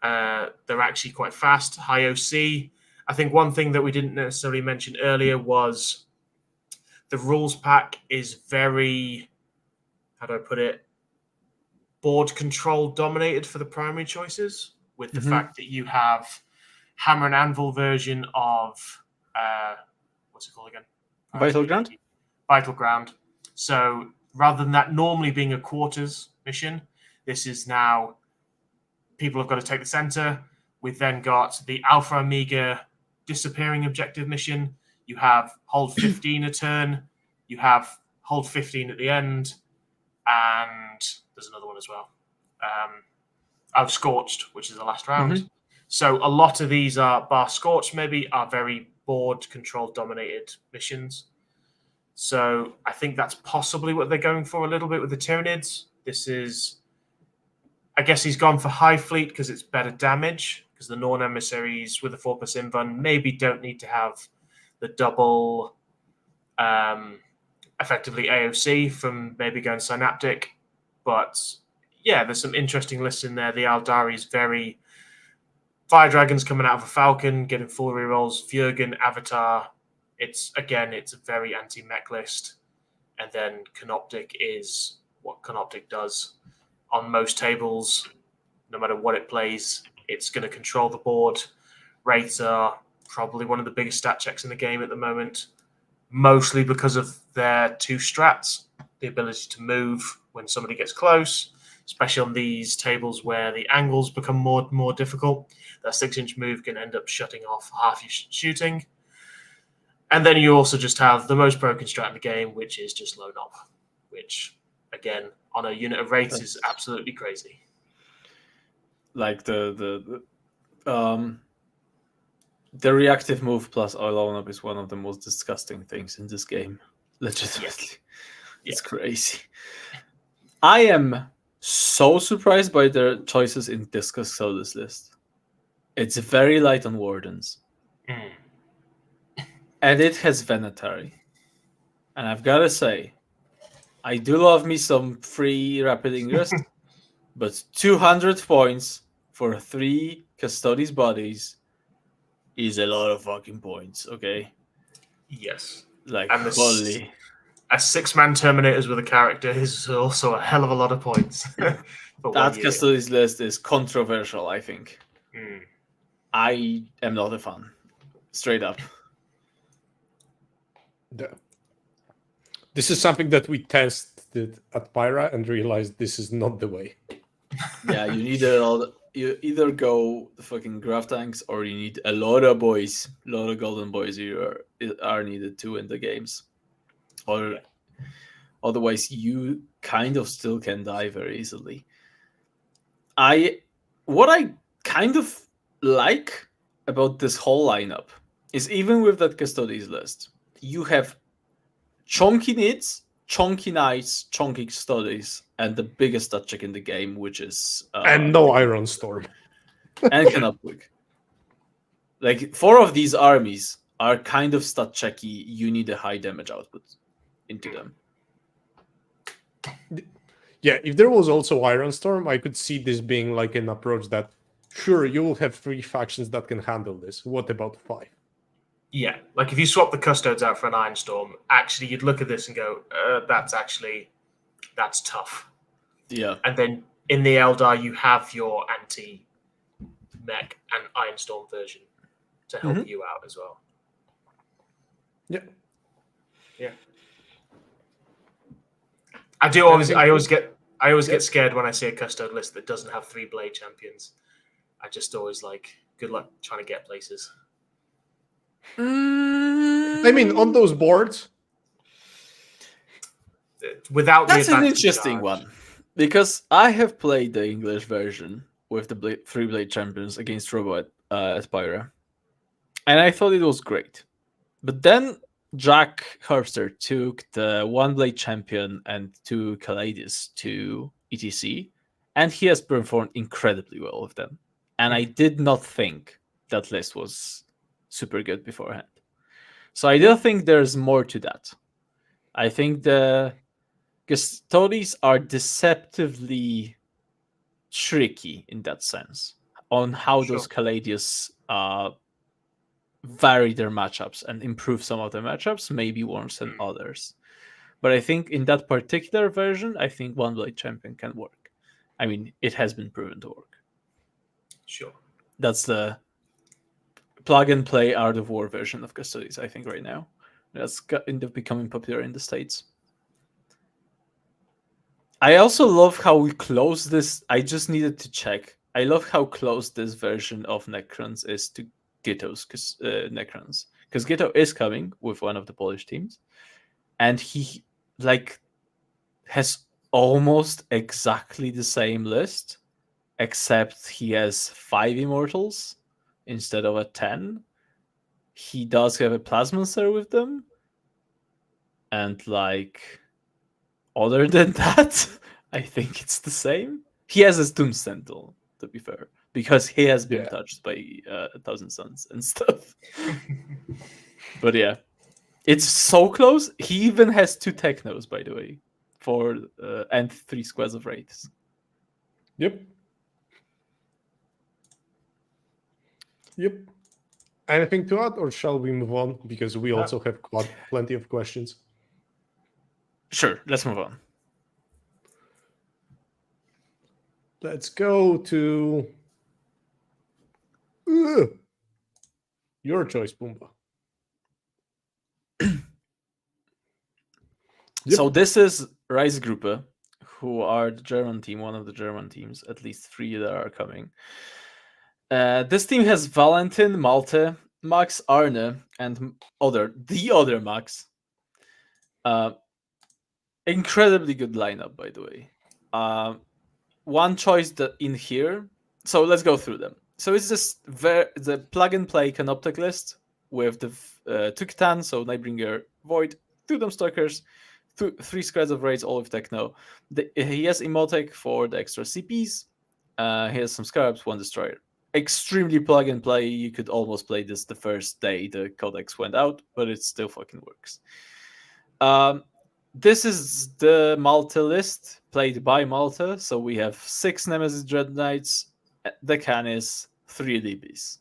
They're actually quite fast, high OC. I think one thing that we didn't necessarily mention earlier was the rules pack is very, how do I put it, board control dominated for the primary choices, with the fact that you have Hammer and Anvil version of, what's it called again? Vital Ground? Vital Ground. So rather than that normally being a quarters mission, this is now people have got to take the center. We've then got the Alpha Omega disappearing objective mission. You have hold 15 a turn. You have hold 15 at the end. And there's another one as well. Scorched, which is the last round. So a lot of these are, bar Scorched maybe, are very board control dominated missions. So I think that's possibly what they're going for a little bit with the Tyranids. This is, I guess he's gone for Hive Fleet because it's better damage, because the Norn Emissaries with a 4+ invuln maybe don't need to have the double effectively AOC from maybe going Synaptic. But yeah, there's some interesting lists in there. The Aldari is very Fire Dragons coming out of a Falcon, getting full rerolls, Fjörgen, Avatar. It's a very anti-mech list. And then Canoptic is what Canoptic does. On most tables, no matter what it plays, it's going to control the board. Wraiths are probably one of the biggest stat checks in the game at the moment, mostly because of their 2 strats, the ability to move when somebody gets close, especially on these tables where the angles become more difficult. That 6-inch move can end up shutting off half your shooting. And then you also just have the most broken strat in the game, which is just low knob, which, again, on a unit of Wraiths is absolutely crazy. Like the reactive move plus low knob is one of the most disgusting things in this game. Legitimately. It's crazy. I am so surprised by their choices in this Custodes list. It's very light on Wardens. And it has Venetary. And I've got to say, I do love me some free Rapid Ingress, but 200 points for 3 Custodes bodies is a lot of fucking points, okay? Yes. Like, And holy. A 6-man Terminators with a character is also a hell of a lot of points. That Custodes list is controversial, I think. I am not a fan. Straight up. This is something that we tested at Pyra and realized this is not the way. Yeah, you either go the fucking graph tanks or you need a lot of boys, a lot of golden boys are needed to in the games. Or otherwise you kind of still can die very easily. What I kind of like about this whole lineup is even with that Custodes list, you have chunky Nids, chunky Knights, chunky Custodes, and the biggest stat check in the game, which is and no Iron Storm. and Kanapwig. Like 4 of these armies are kind of stat checky. You need a high damage output into them. Yeah, if there was also Iron Storm, I could see this being like an approach that, sure, you will have 3 factions that can handle this. What about 5? Yeah, like if you swap the Custodes out for an Iron Storm, actually you'd look at this and go, that's tough. Yeah. And then in the Eldar, you have your anti-mech and Iron Storm version to help you out as well. Yeah. Yeah. I always get scared when I see a Custode list that doesn't have 3 Blade champions. I just always like, good luck trying to get places. I mean, on those boards, without that's the an interesting one, because I have played the English version with the 3 Blade champions against Robo at Pyra, and I thought it was great. But then Jack Herbster took the 1 Blade champion and 2 Caladius to ETC, and he has performed incredibly well with them. And I did not think that list was super good beforehand. So I do think there's more to that. I think the Custodes are deceptively tricky in that sense on how those Caladius vary their matchups and improve some of their matchups, maybe worse than others. But I think in that particular version, I think 1 Blade champion can work. I mean, it has been proven to work. Sure. That's the plug and play Art of War version of Custodes, I think, right now. That's kind of becoming popular in the States. I also love how we close this. I just needed to check. I love how close this version of Necrons is to Ghetto's Necrons. Because Ghetto is coming with one of the Polish teams. And he has almost exactly the same list, except he has 5 Immortals instead of a 10. He does have a Plasmonster with them. And other than that, I think it's the same. He has a Doom Sentinel, to be fair, because he has been touched by 1,000 Suns and stuff. But yeah, it's so close. He even has 2 Technos, by the way, and 3 squads of Wraiths. Yep. Anything to add, or shall we move on? Because we also have plenty of questions. Sure, let's move on. Let's go to your choice, Pumba. So this is Reisgruppe, who are the German team, one of the German teams, at least 3 that are coming. This team has Valentin, Malte, Max, Arne, and the other Max. Incredibly good lineup, by the way. One choice in here. So let's go through them. So it's just the plug and play Canoptek list with the 2 Catan, so Nightbringer, Void, 2 Dumbstalkers, three squads of raids, all with techno. He has Emotek for the extra CPs. He has some scarabs, one destroyer. Extremely plug and play. You could almost play this the first day the codex went out, but it still fucking works. This is the Malta list played by Malta. So we have 6 Nemesis Dread Knights, the Canis, 3 DBs.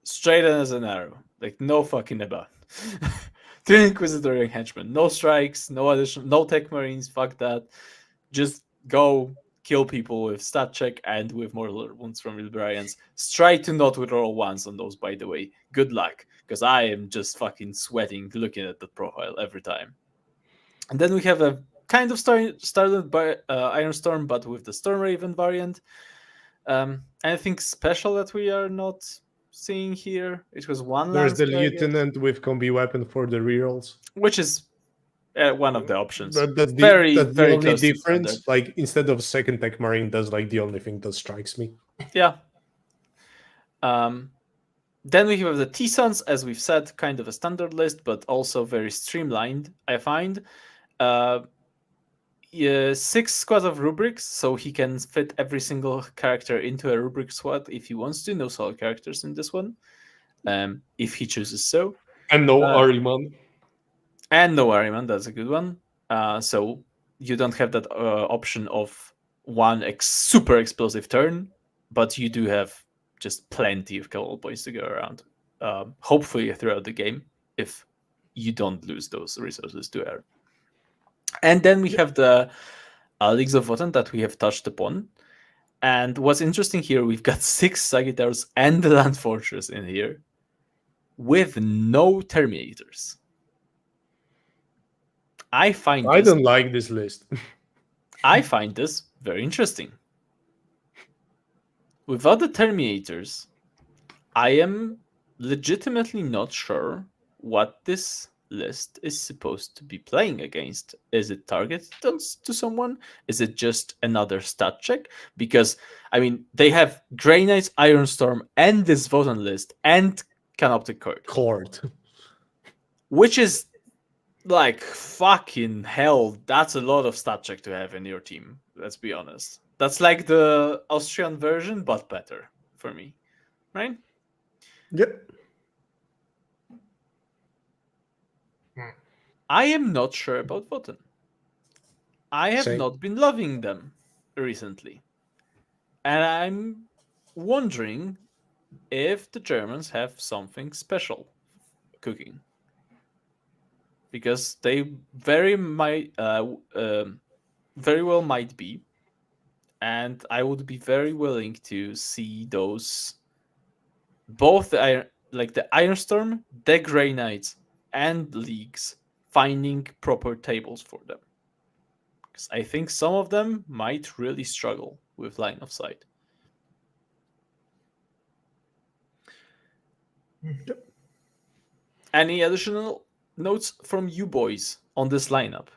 Straight in as an arrow. Like, no fucking about. 3 Inquisitorial Henchmen. No strikes, no additional, no tech marines, fuck that. Just go kill people with stat check and with mortal wounds from librarians. Try to not withdraw ones on those, by the way. Good luck, because I am just fucking sweating looking at the profile every time. And then we have a kind of started by Iron Storm, but with the Storm Raven variant. Anything special that we are not seeing here? It was one There's the Lancer, I guess, lieutenant with combi weapon for the rerolls. which is one of the options. That's the, very, that's the very only close to difference. standard. Like, instead of second tech marine, that's like the only thing that strikes me. Yeah. Then we have the T-Sons, as we've said, kind of a standard list, but also very streamlined, I find. 6 squads of rubrics, so he can fit every single character into a rubric squad if he wants to. No solo characters in this one, if he chooses so. And no Ariman. And no Ariman, that's a good one. So you don't have that option of one super explosive turn, but you do have just plenty of Cowboy Boys to go around. Hopefully throughout the game, if you don't lose those resources to air. And then we have the Leagues of Wotan that we have touched upon. And what's interesting here, we've got 6 Sagittars and the Land Fortress in here with no Terminators. I don't like this list. I find this very interesting. Without the Terminators, I am legitimately not sure what this list is supposed to be playing against. Is it targeted to someone? Is it just another stat check? Because, I mean, they have Grey Knights, Iron Storm, and this Votan list, and Canoptic Court. Which is, like, fucking hell, that's a lot of stat check to have in your team, let's be honest. That's like the Austrian version, but better for me, right? Yep. I am not sure about Votan. I have not been loving them recently. And I'm wondering if the Germans have something special cooking. Because they very well might be. And I would be very willing to see those, both the Iron Storm, the Grey Knights, and Leagues finding proper tables for them. Because I think some of them might really struggle with line of sight. Yep. Any additional notes from you boys on this lineup?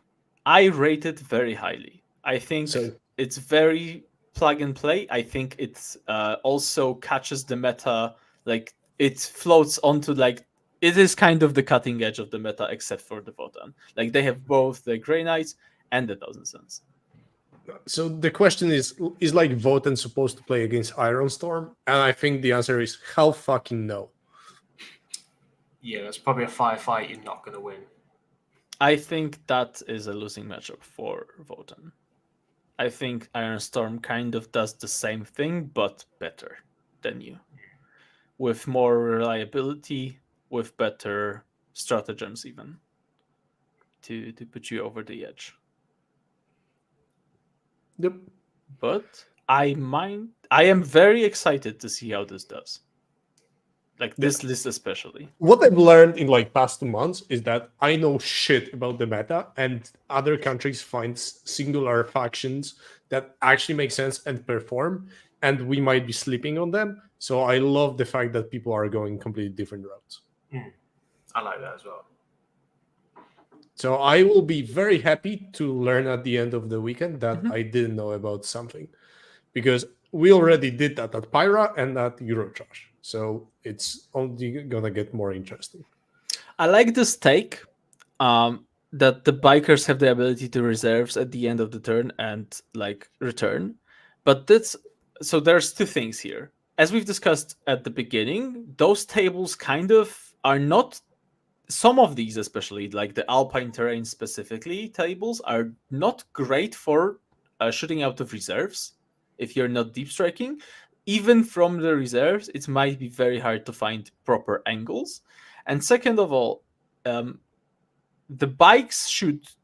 I rate it very highly. I think it's very plug and play. I think it also catches the meta. Like, it floats onto, like, it is kind of the cutting edge of the meta, except for the Votan. Like, they have both the Grey Knights and the Thousand Suns. So the question is like Votan supposed to play against Iron Storm? And I think the answer is hell fucking no. Yeah, that's probably a firefight you're not going to win. I think that is a losing matchup for Votan. I think Iron Storm kind of does the same thing, but better than you. With more reliability, with better stratagems even, to put you over the edge. Yep. But I am very excited to see how this does. Like, this list especially. What I've learned in like past 2 months is that I know shit about the meta, and other countries find singular factions that actually make sense and perform, and we might be sleeping on them. So I love the fact that people are going completely different routes. I like that as well. So I will be very happy to learn at the end of the weekend that I didn't know about something, because we already did that at Pyra and at Eurotrash. So it's only gonna get more interesting. I like this take. that the bikers have the ability to reserves at the end of the turn and like return. But that's so there's two things here. As we've discussed at the beginning, those tables kind of are not, some of these, especially like the Alpine terrain specifically tables, are not great for shooting out of reserves if you're not deep striking. Even from the reserves, it might be very hard to find proper angles. And second of all, the bikes shoot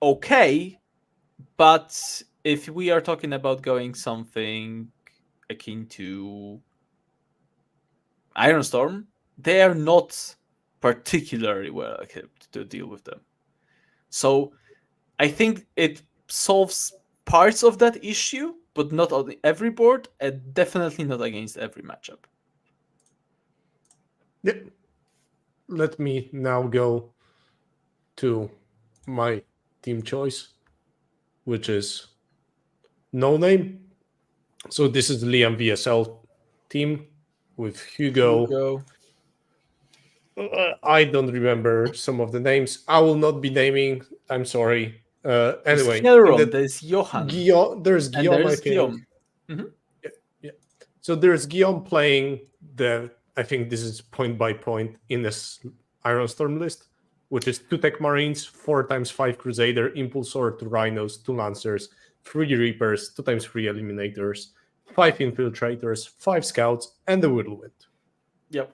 okay, but if we are talking about going something akin to Iron Storm, they are not particularly well equipped to deal with them. So I think it solves parts of that issue, but not on every board, and definitely not against every matchup. Yep. Let me now go to my team choice, which is No Name. So this is the Liam VSL team with Hugo. I don't remember some of the names. I will not be naming. I'm sorry. Anyway, there's Johan. There's Guillaume, there's I think. Guillaume. Mm-hmm. Yeah. So there's Guillaume playing I think this is point by point in this Iron Storm list, which is 2 Tech Marines, 4x5 Crusader, Impulsor, 2 Rhinos, 2 Lancers, 3 Reapers, 2x3 Eliminators, 5 Infiltrators, 5 Scouts, and the Whirlwind. Yep.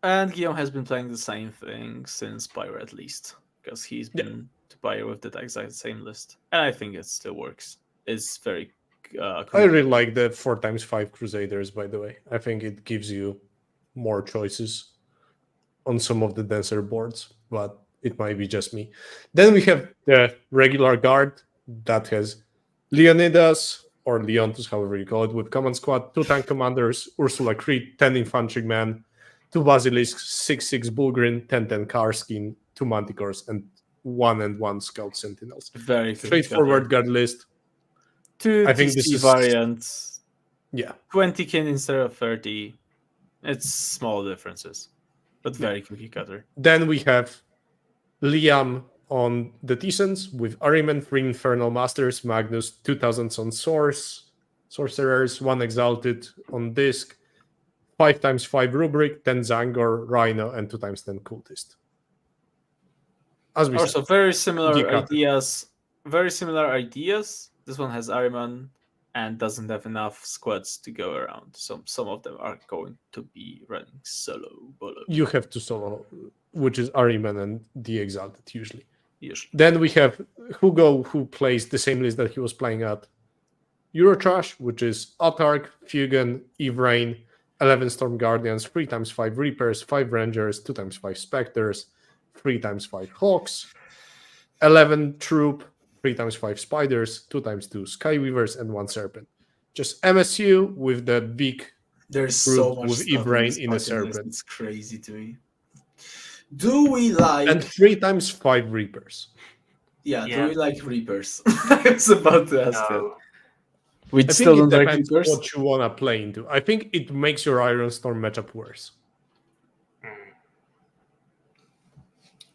And Guillaume has been playing the same thing since Pyro, at least, because he's been to Pyro with that exact same list. And I think it still works. It's very... I really like the 4x5 Crusaders, by the way. I think it gives you more choices on some of the denser boards, but it might be just me. Then we have the regular guard that has Leonidas, or Leontus, however you call it, with Command Squad, 2 Tank Commanders, Ursula Creed, 10 Infantrymen, 2 Basilisks, 6/6 Bulgrin, 10/10 Karskin, 2 Manticores, and 1 Scout Sentinels. Very straightforward guard list. 2 I think TC this is variants. Yeah. 20 kin instead of 30. It's small differences, but very cookie cutter. Then we have Liam on the Thyssons with Ariman, 3 Infernal Masters, Magnus, 2000s on Sorcerers, 1 Exalted on Disc, 5x5 Rubric, 10 Zangor, Rhino, and 2x10 Cultist. As we also said, very similar ideas. Very similar ideas. This one has Ariman and doesn't have enough squads to go around. So some of them are going to be running solo. You have to solo, which is Ariman and the Exalted usually. Usually. Then we have Hugo, who plays the same list that he was playing at Eurotrash, which is Autark, Fugan, Evrain, 11 Storm Guardians, 3x5 Reapers, 5 Rangers, 2x5 Spectres, 3x5 Hawks, 11 Troop, 3x5 Spiders, 2x2 Skyweavers, and 1 Serpent. Just MSU with the big There's so much with Evrain in a Serpent. It's crazy to me. Do we like... And 3x5 Reapers. Yeah, do we like Reapers? I was about to ask that. We I still think don't it like depends Reapers? what you want to play into. I think it makes your Iron Storm matchup worse.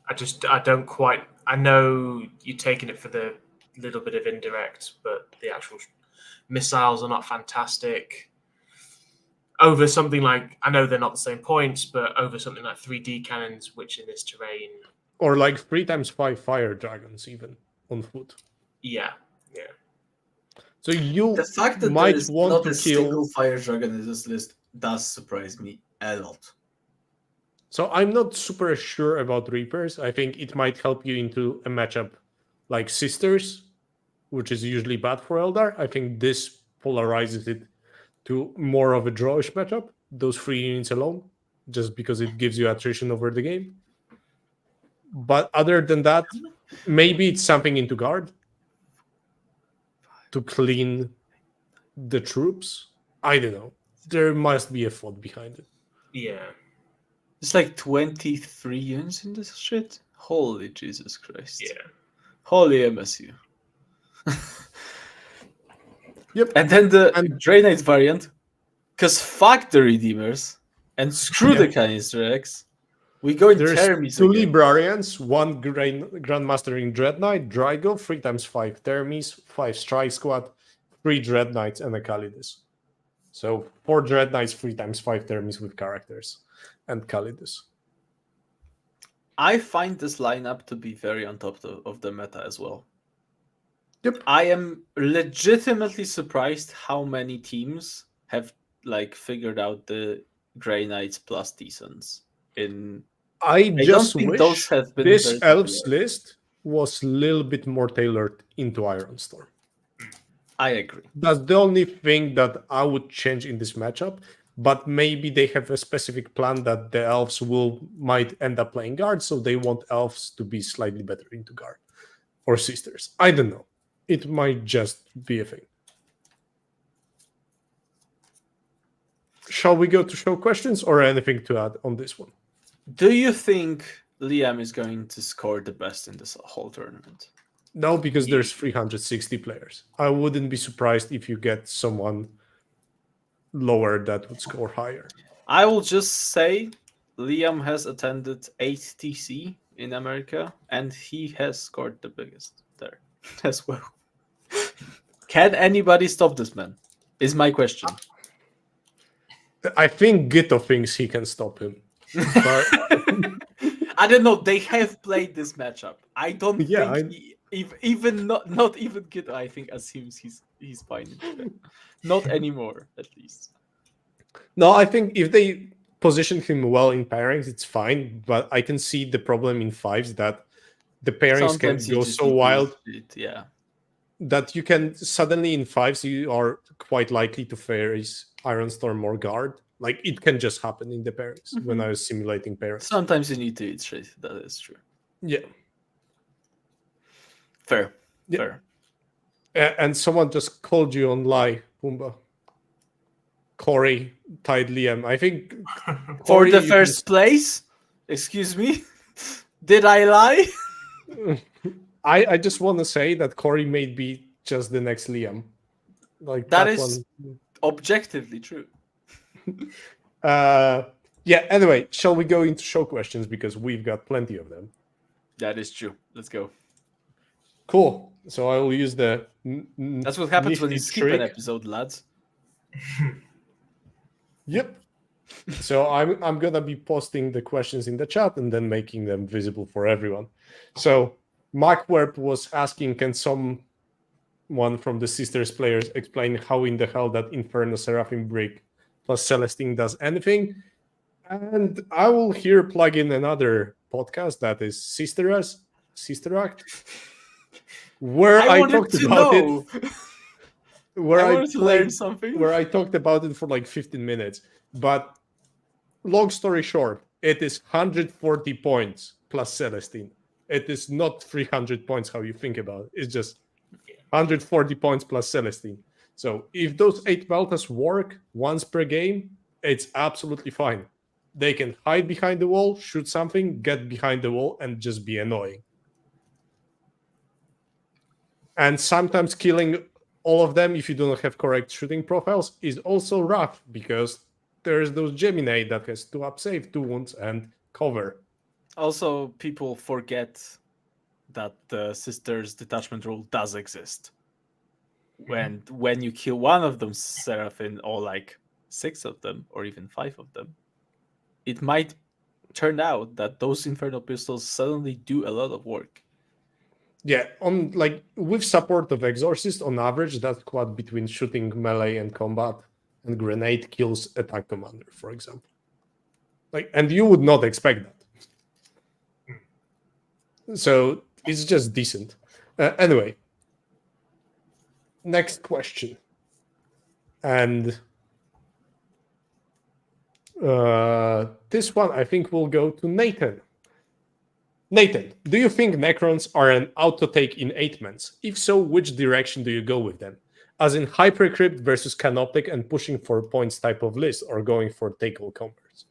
I don't quite... I know you're taking it for the little bit of indirect, but the actual missiles are not fantastic. Over something like, I know they're not the same points, but over something like 3D cannons, which in this terrain... Or like 3x5 Fire Dragons even on foot. Yeah. So you the fact that might there's want not to a kill... single Fire Dragon in this list does surprise me a lot. So I'm not super sure about Reapers. I think it might help you into a matchup like Sisters, which is usually bad for Eldar. I think this polarizes it to more of a drawish matchup, those 3 units alone, just because it gives you attrition over the game. But other than that, maybe it's something into guard to clean the troops. I don't know. There must be a thought behind it. Yeah. It's like 23 units in this shit? Holy Jesus Christ. Yeah. Holy MSU. Yep. And then the Draenite variant, because fuck the Redeemers and screw the Canister X. We go in There's Termies two again. Librarians, one Grandmaster in Dread Knight, Drygo, 3x5 Termies, 5 Strike Squad, 3 Dread Knights, and a Calidus. So 4 Dread Knights, 3x5 Termies with characters, and Calidus. I find this lineup to be very on top of the meta as well. Yep. I am legitimately surprised how many teams have figured out the Grey Knights plus Decents. I just don't think wish those have been this very elves popular. list was a little bit more tailored into Ironstorm. I agree. That's the only thing that I would change in this matchup. But maybe they have a specific plan that the elves might end up playing guard, so they want elves to be slightly better into guard or sisters. I don't know. It might just be a thing. Shall we go to show questions or anything to add on this one? Do you think Liam is going to score the best in this whole tournament? No, because there's 360 players. I wouldn't be surprised if you get someone lower that would score higher. I will just say Liam has attended 8 TC in America, and he has scored the biggest there as well. Can anybody stop this man? Is my question. I think Gito thinks he can stop him. But I don't know. They have played this matchup. I don't Yeah, think even not even Gito, I think, assumes he's fine. Not anymore, at least. No, I think if they position him well in pairings, it's fine. But I can see the problem in fives that the pairings Sometimes can you go just so need to wild yeah. that you can suddenly in fives you are quite likely to face Ironstorm or guard. Like it can just happen in the pairings when I was simulating pairings. Sometimes you need to eat straight. That is true. Yeah. Fair. Yeah. And someone just called you on lie, Pumba. Corey tied Liam. I think For the first place? Excuse me? Did I lie? I just want to say that Corey may be just the next Liam. Like that is objectively true. Yeah, anyway, shall we go into show questions because we've got plenty of them. That is true. Let's go. Cool. So I will use the that's what happens when you skip an trick. episode, lads. Yep. So I'm gonna be posting the questions in the chat and then making them visible for everyone. So Mark Werp was asking, can someone from the Sisters players explain how in the hell that Inferno Seraphim Brick plus Celestine does anything? And I will here plug in another podcast that is Sister Act, where I talked about it. Where I wanted to learn something. Where I talked about it for like 15 minutes. But long story short, it is 140 points plus Celestine. It is not 300 points how you think about it. It's just 140 points plus Celestine. So if those 8 Beltas work once per game, it's absolutely fine. They can hide behind the wall, shoot something, get behind the wall, and just be annoying. And sometimes killing all of them, if you do not have correct shooting profiles, is also rough because there's those Gemini that has 2 up save, 2 wounds, and cover. Also, people forget that the Sisters detachment rule does exist. When you kill one of them, Seraphim, or like 6 of them, or even 5 of them, it might turn out that those Infernal Pistols suddenly do a lot of work. Yeah, on like with support of Exorcist, on average, that quad between shooting, melee, and combat and grenade kills a tank commander, for example. Like, and you would not expect that. So it's just decent. Anyway, next question. And this one, I think, will go to Nathan. Nathan, do you think Necrons are an auto-take in 8-mans? If so, which direction do you go with them? As in Hypercrypt versus Canoptic and pushing for points type of list, or going for take all combos?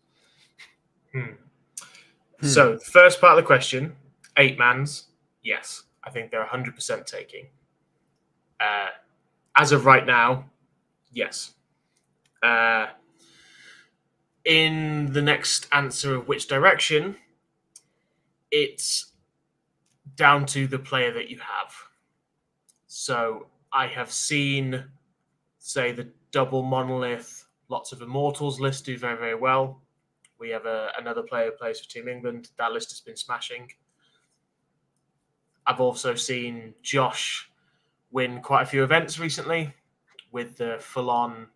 So, the first part of the question, 8-mans, yes. I think they're 100% taking. As of right now, yes. in the next answer of which direction, it's down to the player that you have. So I have seen, say, the double monolith, lots of immortals list do very, very well. We have another player who plays for Team England. That list has been smashing. I've also seen Josh win quite a few events recently with the full-on,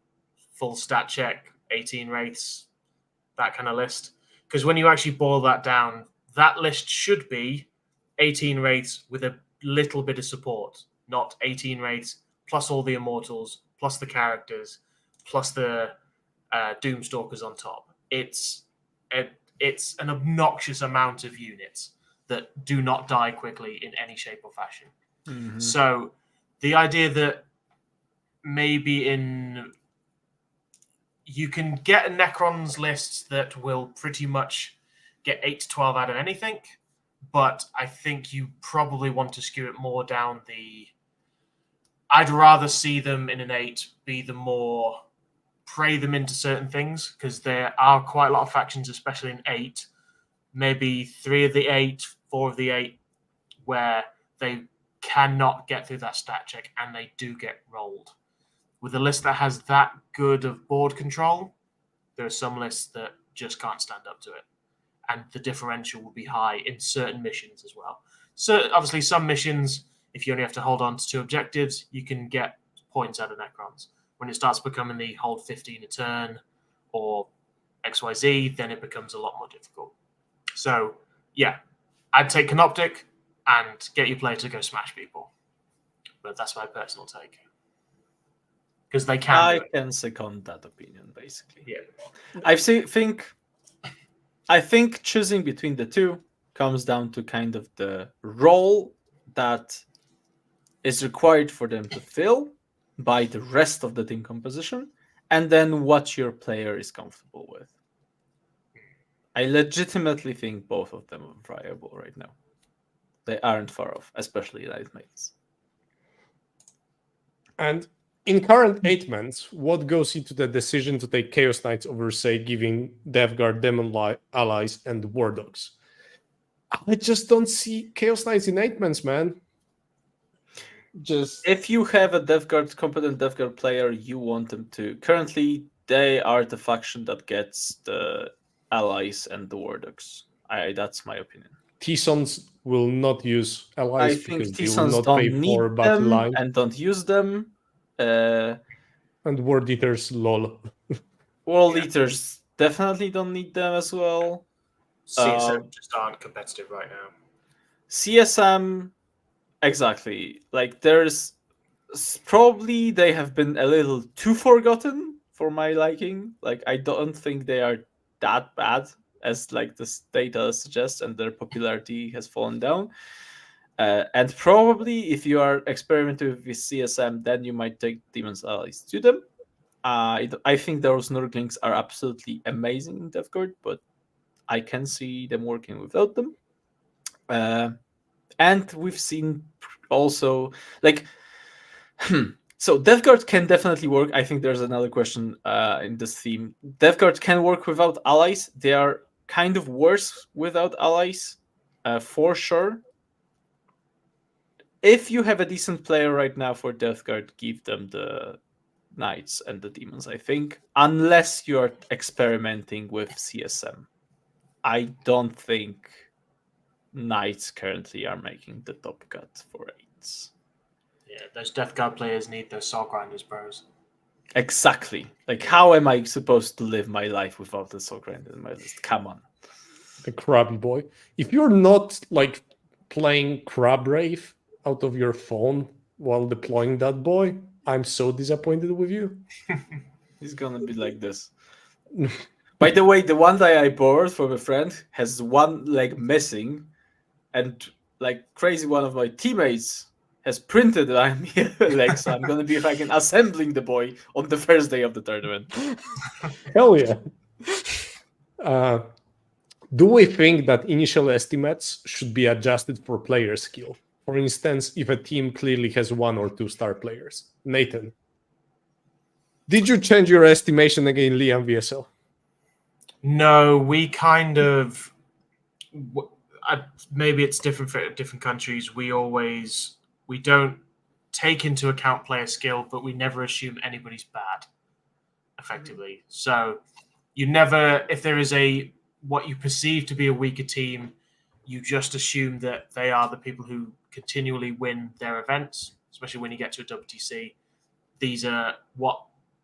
full stat check, 18 wraiths, that kind of list. Because when you actually boil that down, that list should be 18 wraiths with a little bit of support, not 18 wraiths plus all the immortals, plus the characters, plus the Doomstalkers on top. It's an obnoxious amount of units that do not die quickly in any shape or fashion. Mm-hmm. So the idea that maybe you can get a Necrons list that will pretty much get 8 to 12 out of anything, but I think you probably want to skew it more down I'd rather see them in an 8 be the more pray them into certain things, because there are quite a lot of factions, especially in 8, maybe 3 of the 8, 4 of the 8, where they cannot get through that stat check and they do get rolled. With a list that has that good of board control, there are some lists that just can't stand up to it. And the differential will be high in certain missions as well. So obviously some missions, if you only have to hold on to 2 objectives, you can get points out of Necrons. When it starts becoming the hold 15 a turn or XYZ, then it becomes a lot more difficult. So yeah, I'd take Canoptic and get your player to go smash people. But that's my personal take. Because they can. I can second that opinion, basically. Yeah. I think choosing between the two comes down to kind of the role that is required for them to fill by the rest of the team composition, and then what your player is comfortable with. I legitimately think both of them are viable right now. They aren't far off, especially Nightmates. And in current 8-mans, what goes into the decision to take Chaos Knights over, say, giving Death Guard Demon Allies and War Dogs? I just don't see Chaos Knights in 8-mans, man. Just if you have a competent Death Guard player, you want them to. Currently, they are the faction that gets the allies and the War Dogs. That's my opinion. T-Sons will not use allies because they will not don't pay need for battle them line and don't use them. And World Eaters, lol. World Eaters definitely don't need them as well. CSM just aren't competitive right now. CSM, exactly. Like there's probably they have been a little too forgotten for my liking. Like I don't think they are that bad as like this data suggests, and their popularity has fallen down. And probably if you are experimenting with CSM, then you might take Demon's Allies to them. I think those Nurglings are absolutely amazing in Death Guard, but I can see them working without them. And we've seen also like so Death Guard can definitely work. I think there's another question in this theme. Death Guard can work without allies. They are kind of worse without allies, for sure. If you have a decent player right now for Death Guard, give them the Knights and the Demons, I think. Unless you're experimenting with CSM. I don't think Knights currently are making the top cut for 8s. Yeah, those Death Guard players need those Soul Grinders, bros. Exactly. Like, how am I supposed to live my life without the Soul Grinder in my list? Come on. The Crabby Boy. If you're not, like, playing Crab Rave out of your phone while deploying that boy, I'm so disappointed with you. He's gonna be like this. By the way, the one that I borrowed from a friend has one leg missing, and like crazy, one of my teammates has printed that I'm leg, so I'm gonna be fucking assembling the boy on the first day of the tournament. Hell yeah. Do we think that initial estimates should be adjusted for player skill? For instance, if a team clearly has 1 or 2 star players. Nathan, did you change your estimation again, Liam VSL? No, we kind of maybe it's different for different countries. We don't take into account player skill, but we never assume anybody's bad. Effectively, so you never, if there is what you perceive to be a weaker team, you just assume that they are the people who continually win their events, especially when you get to a WTC. These are what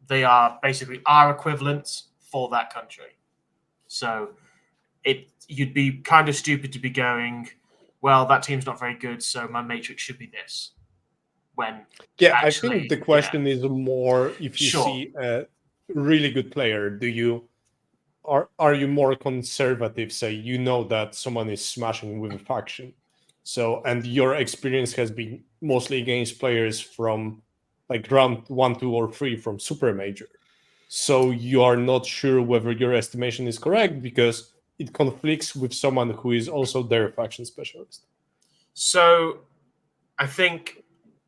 they are, basically our equivalents for that country. So you'd be kind of stupid to be going, well, that team's not very good, so my matrix should be this. When Yeah, I actually, think the question is more, if you Sure. see a really good player, are you more conservative, say you know that someone is smashing with a faction, so, and your experience has been mostly against players from like round 1, 2, or 3 from super major, so you are not sure whether your estimation is correct because it conflicts with someone who is also their faction specialist. So I think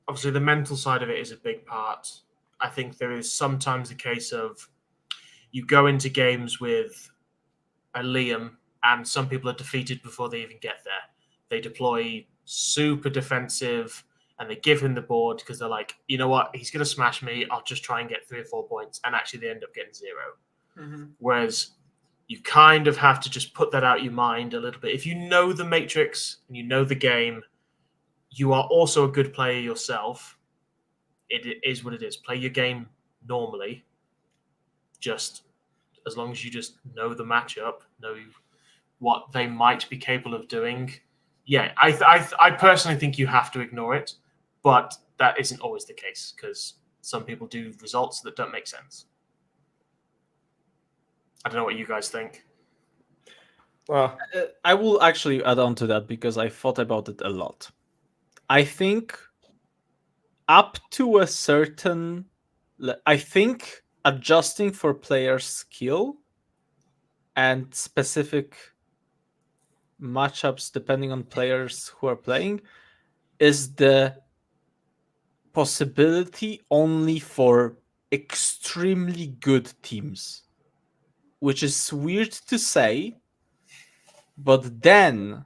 obviously the mental side of it is a big part. I think there is sometimes a case of you go into games with a Liam and some people are defeated before they even get there. They deploy super defensive and they give him the board because they're like, you know what, he's going to smash me. I'll just try and get 3 or 4 points. And actually they end up getting 0. Mm-hmm. Whereas you kind of have to just put that out of your mind a little bit. If you know the matrix and you know the game, you are also a good player yourself. It is what it is. Play your game normally. Just as long as you just know the matchup, know what they might be capable of doing. Yeah, I personally think you have to ignore it, but that isn't always the case because some people do results that don't make sense. I don't know what you guys think. I will actually add on to that because I thought about it a lot. I think up to a certain, I think adjusting for player skill and specific matchups depending on players who are playing is the possibility only for extremely good teams, which is weird to say, but then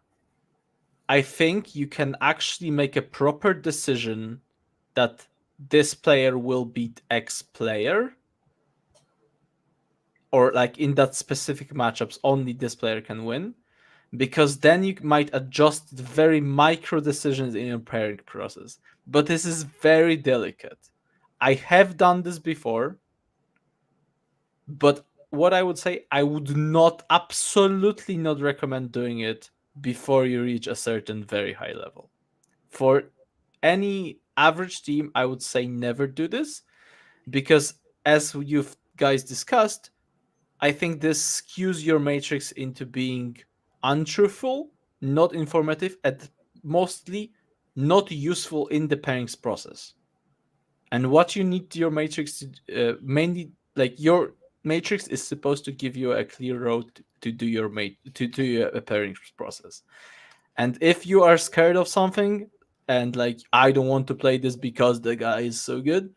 I think you can actually make a proper decision that this player will beat X player, or like in that specific matchups only this player can win, because then you might adjust the very micro decisions in your pairing process. But this is very delicate. I have done this before, but what I would say, I would not, absolutely not recommend doing it before you reach a certain very high level. For any average team, I would say never do this, because as you've guys discussed, I think this skews your matrix into being untruthful, not informative, and mostly not useful in the pairings process. And what you need your matrix to mainly, like, your matrix is supposed to give you a clear road to do your to do a pairing process. And if you are scared of something and like, I don't want to play this because the guy is so good,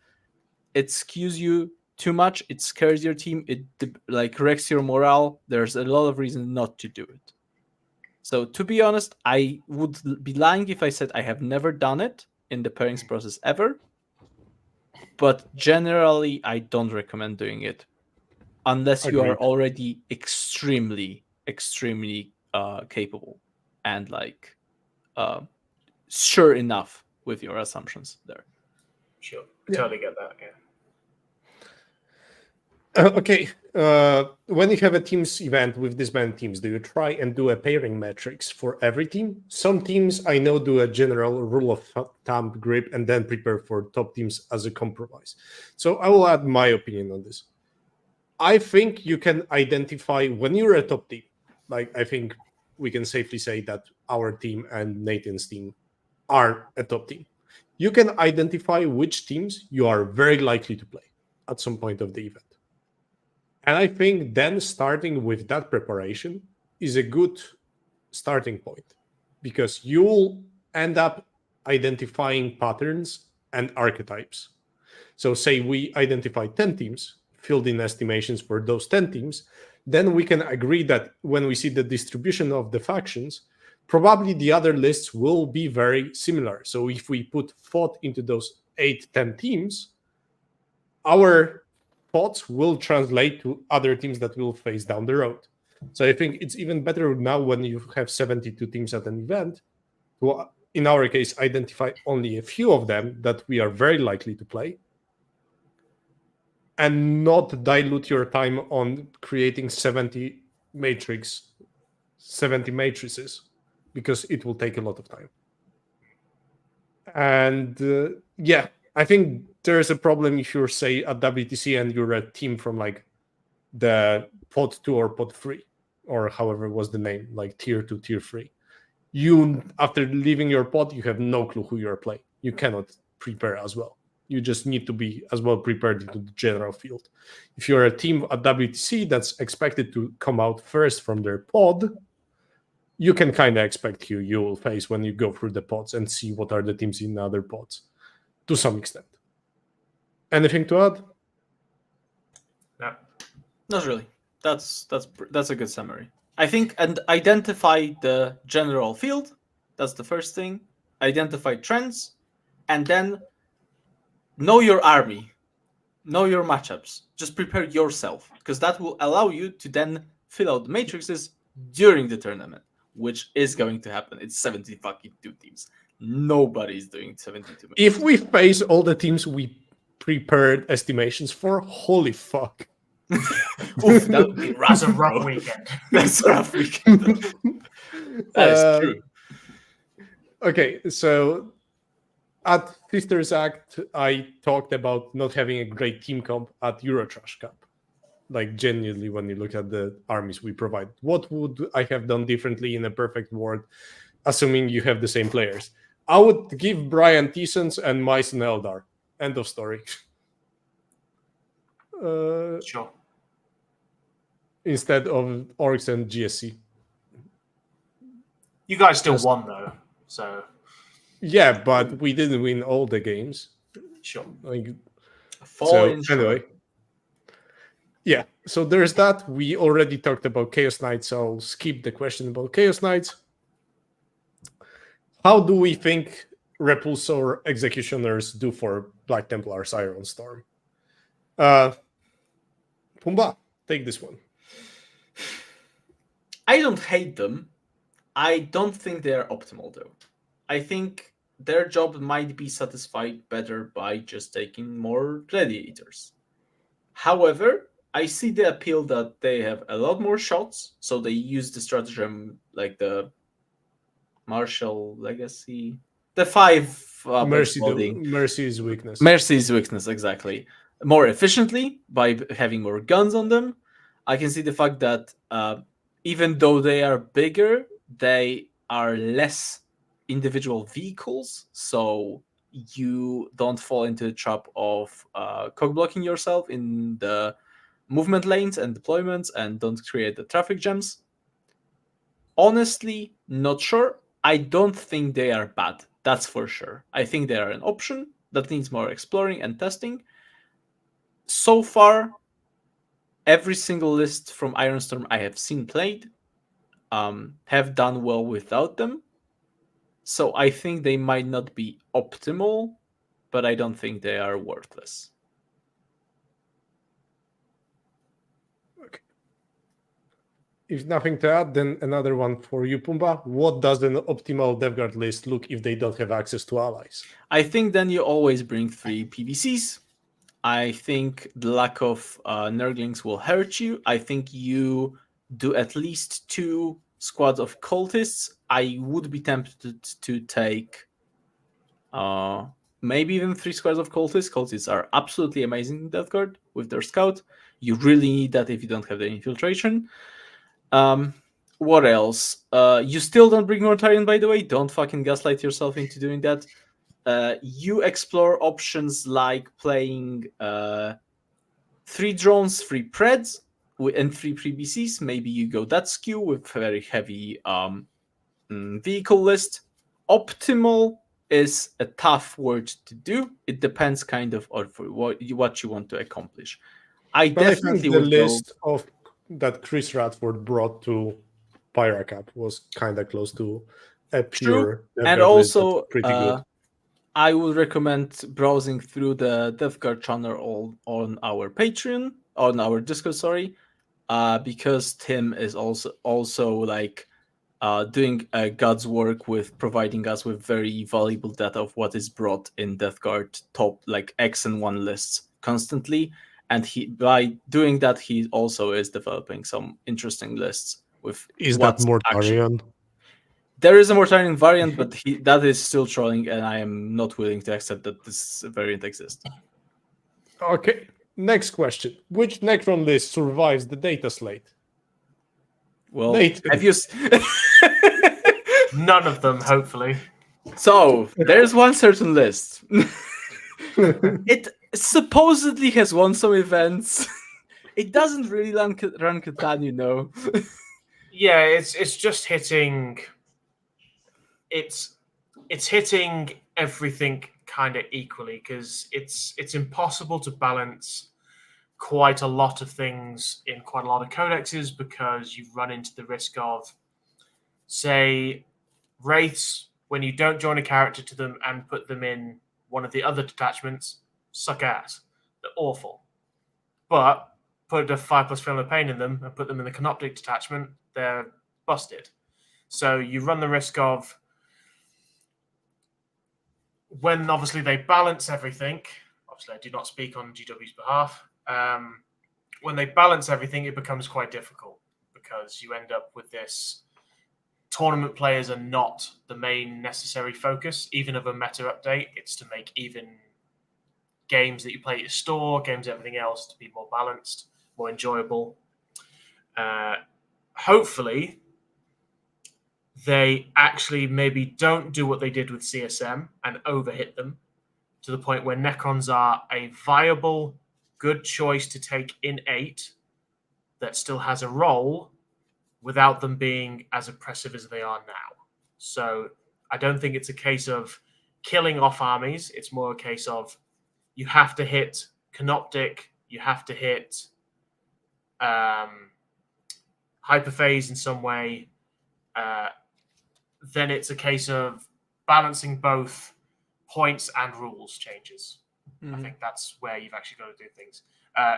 it skews you too much, it scares your team, it like wrecks your morale. There's a lot of reasons not to do it. So to be honest, I would be lying if I said I have never done it in the pairings process ever. But generally, I don't recommend doing it unless you are Agreed. already extremely, extremely capable and like sure enough with your assumptions there. Sure, Yeah. totally get that. Yeah. Okay, when you have a teams event with this many teams, do you try and do a pairing metrics for every team? Some teams I know do a general rule of thumb grip and then prepare for top teams as a compromise. So I will add my opinion on this. I think you can identify when you're a top team. Like, I think we can safely say that our team and Nathan's team are a top team. You can identify which teams you are very likely to play at some point of the event. And I think then starting with that preparation is a good starting point because you'll end up identifying patterns and archetypes. So, say we identify 10 teams, filled in estimations for those 10 teams. then we can agree that when we see the distribution of the factions, probably the other lists will be very similar. So if we put thought into those 8-10 teams, our thoughts will translate to other teams that will face down the road. So I think it's even better now when you have 72 teams at an event to, in our case, identify only a few of them that we are very likely to play, and not dilute your time on creating 70 matrices, because it will take a lot of time. And yeah, I think there's a problem if you're, say, at WTC and you're a team from like the pod 2 or pod 3, or however was the name, like tier 2, tier 3. You, after leaving your pod, you have no clue who you're playing. You cannot prepare as well. You just need to be as well prepared into the general field. If you're a team at WTC that's expected to come out first from their pod, you can kind of expect who you will face when you go through the pods and see what are the teams in other pods, to some extent. Anything to add? No. Not really. That's a good summary. I think, and identify the general field. That's the first thing. Identify trends, and then know your army, know your matchups. Just prepare yourself, because that will allow you to then fill out the matrices during the tournament, which is going to happen. It's 70 fucking 2 teams. Nobody's doing 72 matrices. If we face all the teams we prepared estimations for, holy fuck. Oof, that would be That's a rough weekend. That's a rough weekend. That is true. Okay, so at Sisters Act, I talked about not having a great team comp at Eurotrash Cup. Like, genuinely, when you look at the armies we provide, what would I have done differently in a perfect world, assuming you have the same players? I would give Brian Thiessen and Mice and Eldar. End of story. Sure. Instead of Orcs and GSC. You guys still won, though, so... Yeah, but we didn't win all the games. Sure. Like, So anyway. Yeah, so there's that. We already talked about Chaos Knights, so I'll skip the question about Chaos Knights. How do we think Repulsor Executioners do for Black Templars Iron Storm? Pumba, take this one. I don't hate them. I don't think they are optimal, though. I think their job might be satisfied better by just taking more gladiators. However, I see the appeal that they have a lot more shots, so they use the stratagem like the Martial Legacy, the 5 Mercy is weakness. Mercy is weakness, exactly. More efficiently by having more guns on them. I can see the fact that even though they are bigger, they are less individual vehicles, so you don't fall into the trap of cock-blocking yourself in the movement lanes and deployments and don't create the traffic jams. Honestly, not sure. I don't think they are bad, that's for sure. I think they are an option that needs more exploring and testing. So far, every single list from Ironstorm I have seen played have done well without them. So I think they might not be optimal, but I don't think they are worthless. Okay. If nothing to add, then another one for you, Pumba. What does an optimal DevGuard list look if they don't have access to allies? I think then you always bring 3 PVCs. I think the lack of Nurglings will hurt you. I think you do at least 2 squads of cultists. I would be tempted to take maybe even 3 squads of cultists. Cultists are absolutely amazing in Death Guard with their scout. You really need that if you don't have the infiltration. What else? You still don't bring Mortarion, by the way. Don't fucking gaslight yourself into doing that. You explore options like playing 3 drones, 3 Preds, and 3 PBCs. Maybe you go that skew with very heavy vehicle list. Optimal is a tough word to do. It depends kind of on what you want to accomplish. I But definitely I think the would list of that Chris Radford brought to Pyra Cup was kind of close to a pure True. And DevGuard list that's also, pretty good. I would recommend browsing through the DevGuard channel on our Patreon, on our Discord, sorry, because Tim is also like doing God's work with providing us with very valuable data of what is brought in DeathGuard top like X and 1 lists constantly. And by doing that, he also is developing some interesting lists with Is that Mortarion? There is a Mortarion variant, but that is still trolling, and I am not willing to accept that this variant exists. Okay, next question. Which Necron list survives the data slate? Well, Nathan. have you... None of them, hopefully. So, there's one certain list. It supposedly has won some events. It doesn't really run Catan, you know. Yeah, it's just hitting... It's hitting everything kind of equally, because it's impossible to balance quite a lot of things in quite a lot of codexes, because you run into the risk of, say, Wraiths, when you don't join a character to them and put them in one of the other detachments, suck ass. They're awful. But put a 5+ Film of Pain in them and put them in the Canoptic detachment, they're busted. So you run the risk of, when obviously they balance everything, obviously I do not speak on GW's behalf, when they balance everything, it becomes quite difficult, because you end up with this tournament players are not the main necessary focus, even of a meta update. It's to make even games that you play at your store, games, everything else, to be more balanced, more enjoyable. Hopefully, they actually maybe don't do what they did with CSM and overhit them to the point where Necrons are a viable, good choice to take in 8 that still has a role without them being as oppressive as they are now. So I don't think it's a case of killing off armies. It's more a case of you have to hit Canoptic, you have to hit Hyperphase in some way. Then it's a case of balancing both points and rules changes. I think that's where you've actually got to do things.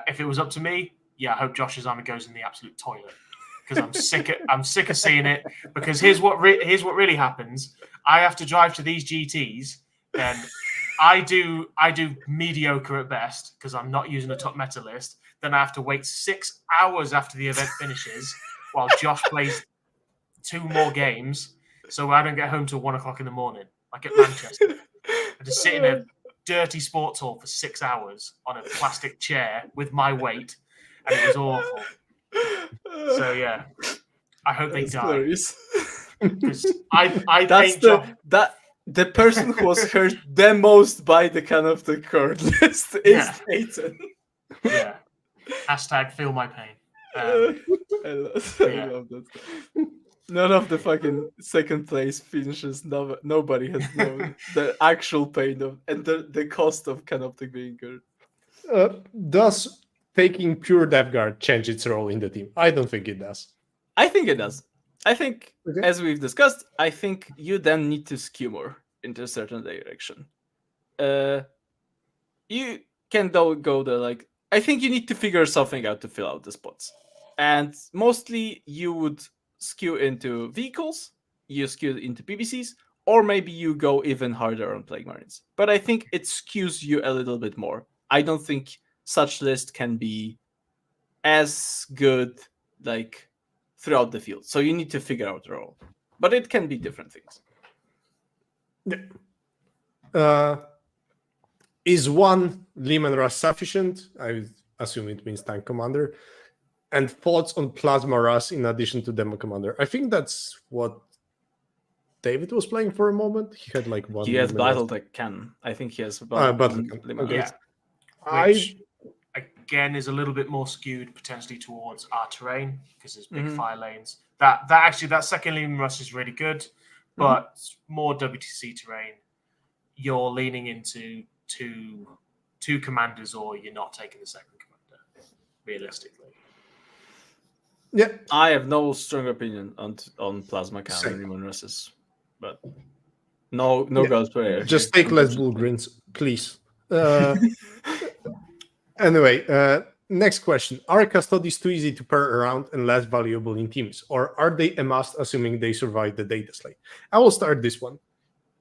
If it was up to me, I hope Josh's army goes in the absolute toilet, because I'm sick of seeing it. Because here's what really happens: I have to drive to these GTs, then I do mediocre at best because I'm not using a top meta list. Then I have to wait 6 hours after the event finishes while Josh plays 2 more games, so I don't get home till 1 o'clock in the morning, like at Manchester. I just sit in a dirty sports hall for 6 hours on a plastic chair with my weight, and it was awful. So yeah, I hope they die. Because I that's the person who was hurt the most by the kind of the card list is Nathan. Yeah. Hashtag feel my pain. I love that. None of the fucking second place finishes. Nobody has known the actual pain of and the cost of Canoptic being good. Does taking pure DevGuard change its role in the team? I don't think it does. I think it does. I think, as we've discussed, I think you then need to skew more into a certain direction. You can go the like. I think you need to figure something out to fill out the spots, and mostly you would skew into vehicles, you skew into PBCs, or maybe you go even harder on Plague Marines. But I think it skews you a little bit more. I don't think such list can be as good like throughout the field. So you need to figure out the role. But it can be different things. Is one Leman Rush sufficient? I assume it means tank commander. And thoughts on Plasma Rush in addition to Demo Commander? I think that's what David was playing for a moment. He had like one. He has Battletech Cannon. I think he has Battletech. Okay. Which again is a little bit more skewed potentially towards our terrain because there's big fire lanes. That second Leman Rush is really good, but more WTC terrain. You're leaning into two commanders, or you're not taking the second commander, realistically. Yeah, I have no strong opinion on plasma cannon same. remunerances, but no Yeah. gods prayer here, Just take less unfortunately. Bullgrins, please. Anyway, next question. Are custodies too easy to pair around and less valuable in teams? Or are they a must, assuming they survive the data slate? I will start this one.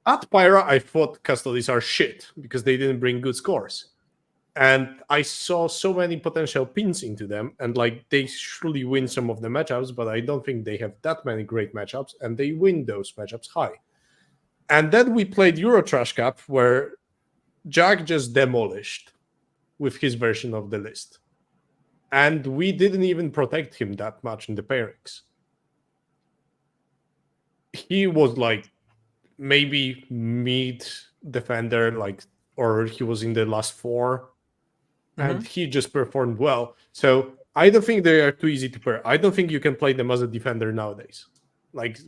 At Pyra, I thought custodies are shit because they didn't bring good scores. And I saw so many potential pins into them, and like they surely win some of the matchups, but I don't think they have that many great matchups, and they win those matchups high. And then we played Euro Trash Cup, where Jack just demolished with his version of the list. And we didn't even protect him that much in the pairings. He was like maybe mid defender, like, or he was in the last four, and he just performed well. So I don't think they are too easy to pair. I don't think you can play them as a defender nowadays. Like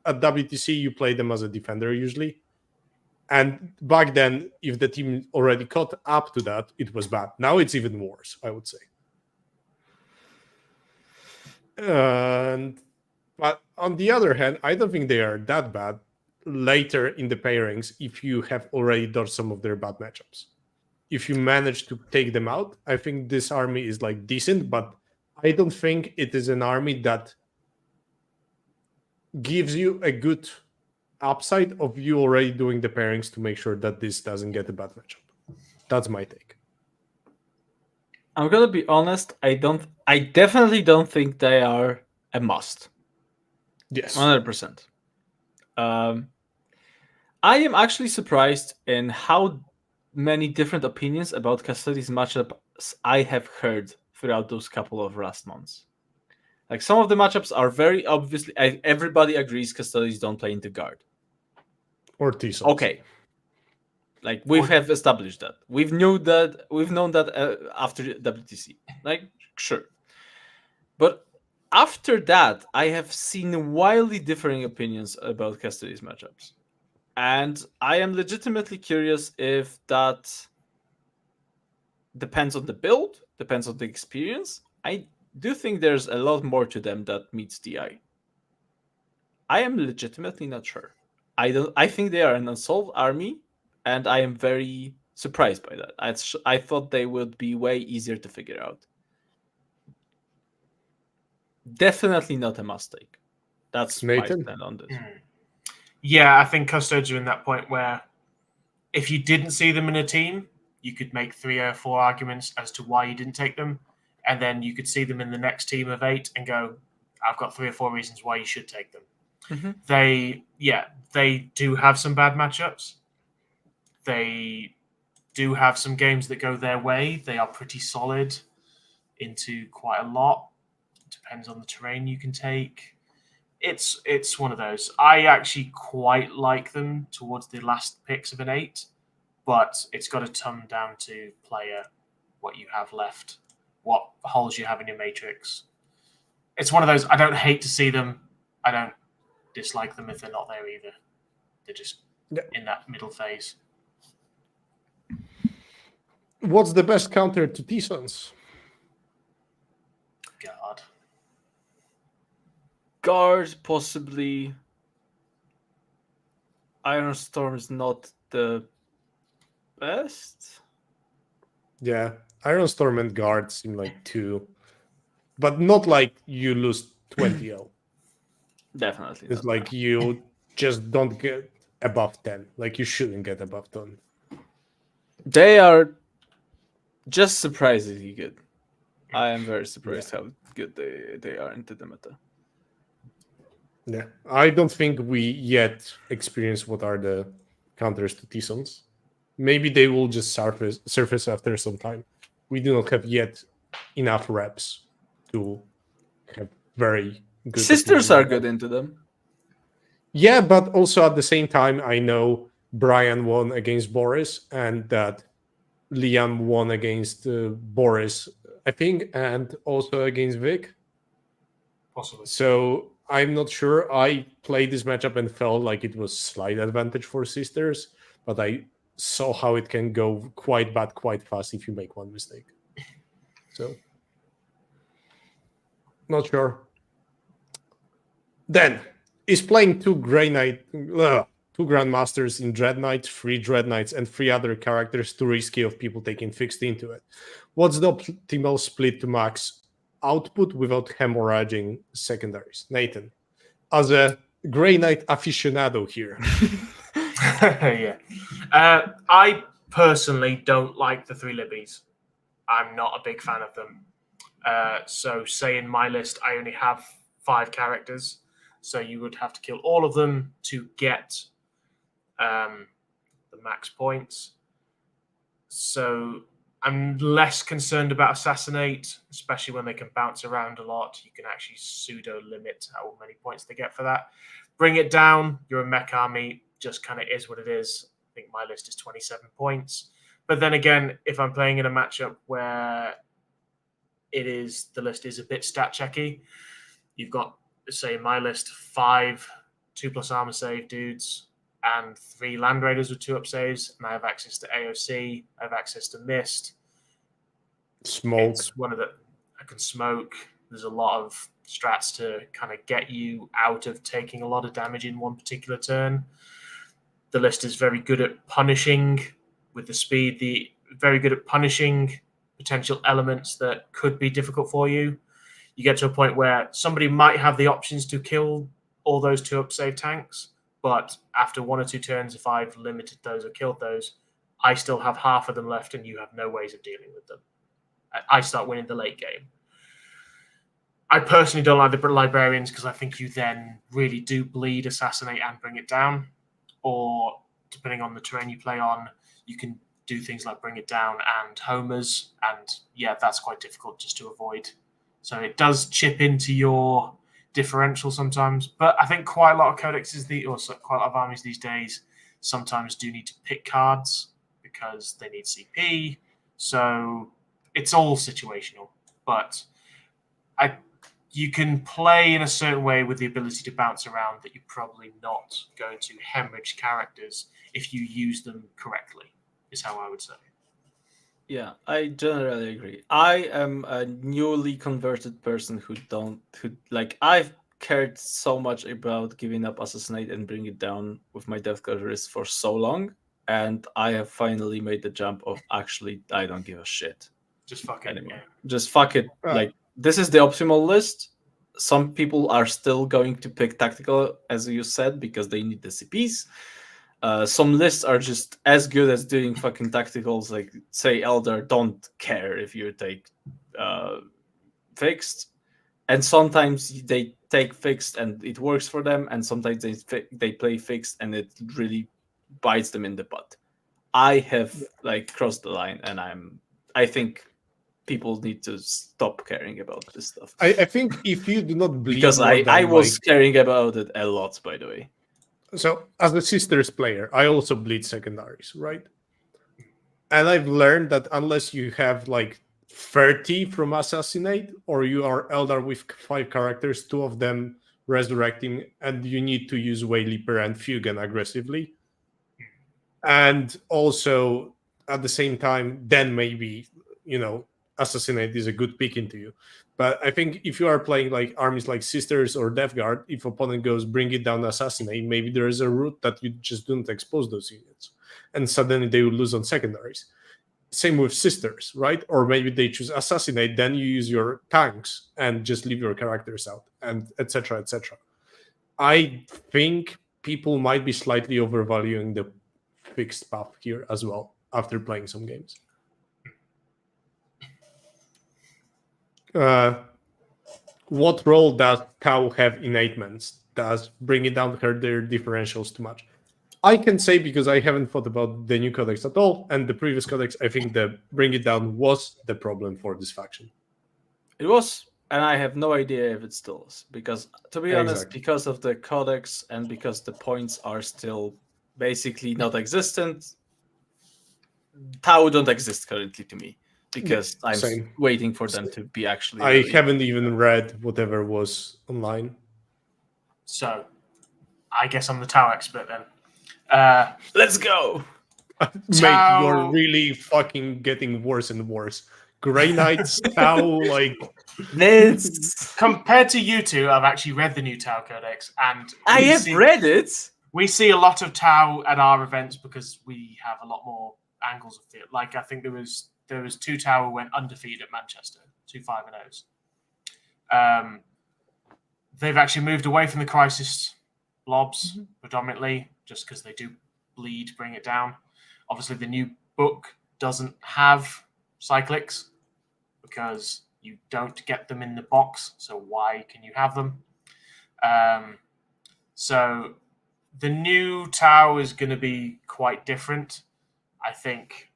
at WTC, you play them as a defender usually. And back then, if the team already caught up to that, it was bad. Now it's even worse, I would say. And but on the other hand, I don't think they are that bad later in the pairings if you have already dodged some of their bad matchups. If you manage to take them out, I think this army is like decent, but I don't think it is an army that gives you a good upside of you already doing the pairings to make sure that this doesn't get a bad matchup. That's my take. I'm gonna be honest. I definitely don't think they are a must. Yes. 100%. I am actually surprised in how many different opinions about Custodies matchups I have heard throughout those couple of last months. Like some of the matchups are very obviously everybody agrees Custodies don't play into guard. Or T-Sons. Okay. Like we have established that. We've known that after WTC. Like sure. But after that, I have seen wildly differing opinions about Custodies matchups. And I am legitimately curious if that depends on the build, depends on the experience. I do think there's a lot more to them that meets the eye. I am legitimately not sure. I think they are an unsolved army, and I am very surprised by that. I thought they would be way easier to figure out. Definitely not a mistake. That's Nathan? my stand on this. Yeah, I think Custodes are in that point where if you didn't see them in a team, you could make 3 or 4 arguments as to why you didn't take them. And then you could see them in the next team of 8 and go, I've got 3 or 4 reasons why you should take them. They do have some bad matchups. They do have some games that go their way. They are pretty solid into quite a lot. Depends on the terrain you can take. It's one of those. I actually quite like them towards the last picks of an 8, but it's got to come down to player, what you have left, what holes you have in your matrix. It's one of those. I don't hate to see them. I don't dislike them if they're not there either. They're just in that middle phase. What's the best counter to T-Sons? Guard, possibly. Iron Storm is not the best. Yeah, Iron Storm and Guard seem like 2, but not like you lose 20-0. Definitely. It's like you just don't get above 10. Like you shouldn't get above 10. They are just surprisingly good. I am very surprised how good they are into the meta. Yeah, I don't think we yet experience what are the counters to T-Sons. Maybe they will just surface after some time. We do not have yet enough reps to have very good. Sisters are good into them. Yeah, but also at the same time, I know Brian won against Boris and that Liam won against Boris, I think, and also against Vic. Possibly. So I'm not sure. I played this matchup and felt like it was slight advantage for Sisters, but I saw how it can go quite bad quite fast if you make one mistake. So not sure. Then is playing two Grandmasters in Dread Knights, 3 Dread Knights, and 3 other characters too risky of people taking fixed into it. What's the optimal split to max output without hemorrhaging secondaries? Nathan, as a Grey Knight aficionado here. Yeah. I personally don't like the 3 Libbies. I'm not a big fan of them. So say in my list, I only have 5 characters. So you would have to kill all of them to get the max points. So I'm less concerned about Assassinate, especially when they can bounce around a lot. You can actually pseudo limit how many points they get for that. Bring it down. You're a mech army. Just kind of is what it is. I think my list is 27 points. But then again, if I'm playing in a matchup where the list is a bit stat checky, you've got, say, in my list, 5 2+ armor save dudes and 3 land raiders with 2 up saves, and I have access to AOC, I have access to Mist. Smoke. It's I can smoke. There's a lot of strats to kind of get you out of taking a lot of damage in one particular turn. The list is very good at punishing with the speed, very good at punishing potential elements that could be difficult for you. You get to a point where somebody might have the options to kill all those 2 up save tanks, but after 1 or 2 turns, if I've limited those or killed those, I still have half of them left and you have no ways of dealing with them. I start winning the late game. I personally don't like the librarians because I think you then really do bleed Assassinate and bring it down. Or depending on the terrain you play on, you can do things like bring it down and homers. And yeah, that's quite difficult just to avoid. So it does chip into your differential sometimes. But I think quite a lot of codexes, quite a lot of armies these days, sometimes do need to pick cards because they need CP. So it's all situational. But you can play in a certain way with the ability to bounce around that you're probably not going to hemorrhage characters if you use them correctly, is how I would say. Yeah, I generally agree. I am a newly converted person I've cared so much about giving up Assassinate and bring it down with my Death Gutters for so long, and I have finally made the jump of actually I don't give a shit. Just fuck it anymore. Yeah. Just fuck it. This is the optimal list. Some people are still going to pick tactical, as you said, because they need the CPs. Some lists are just as good as doing fucking tacticals. Like, say, Eldar don't care if you take fixed. And sometimes they take fixed and it works for them. And sometimes they play fixed and it really bites them in the butt. I have crossed the line, and I think people need to stop caring about this stuff. I think if you do not bleed, because I was caring about it a lot, by the way. So as a Sisters player, I also bleed secondaries, right? And I've learned that unless you have 30 from Assassinate, or you are Eldar with 5 characters, 2 of them resurrecting, and you need to use Wayleaper and Fugan aggressively. And also, at the same time, then maybe, Assassinate is a good pick into you. But I think if you are playing armies like Sisters or Death Guard, if opponent goes bring it down, Assassinate, maybe there is a route that you just don't expose those units. And suddenly they will lose on secondaries. Same with Sisters, right? Or maybe they choose Assassinate, then you use your tanks and just leave your characters out, and etc. etc. I think people might be slightly overvaluing the fixed path here as well after playing some games. What role does Tau have in 8 mans? Does bring it down hurt their differentials too much? I can say, because I haven't thought about the new codex at all, and the previous codex, I think the bring it down was the problem for this faction. It was, and I have no idea if it still is. Because, to be honest, because of the codex and because the points are still basically not existent, Tau don't exist currently to me. Because I'm waiting for them to be actually. I haven't even read whatever was online. So, I guess I'm the Tau expert then. Let's go! Mate, you're really fucking getting worse and worse. Grey Knights, Tau, Nids. Compared to you two, I've actually read the new Tau Codex, and I have read it. We see a lot of Tau at our events because we have a lot more angles of it. Like I think there was 2 Tau who went undefeated at Manchester, 2 5-0s. They've actually moved away from the crisis blobs predominantly, just because they do bleed, bring it down. Obviously, the new book doesn't have cyclics because you don't get them in the box. So why can you have them? So the new Tau is going to be quite different. I think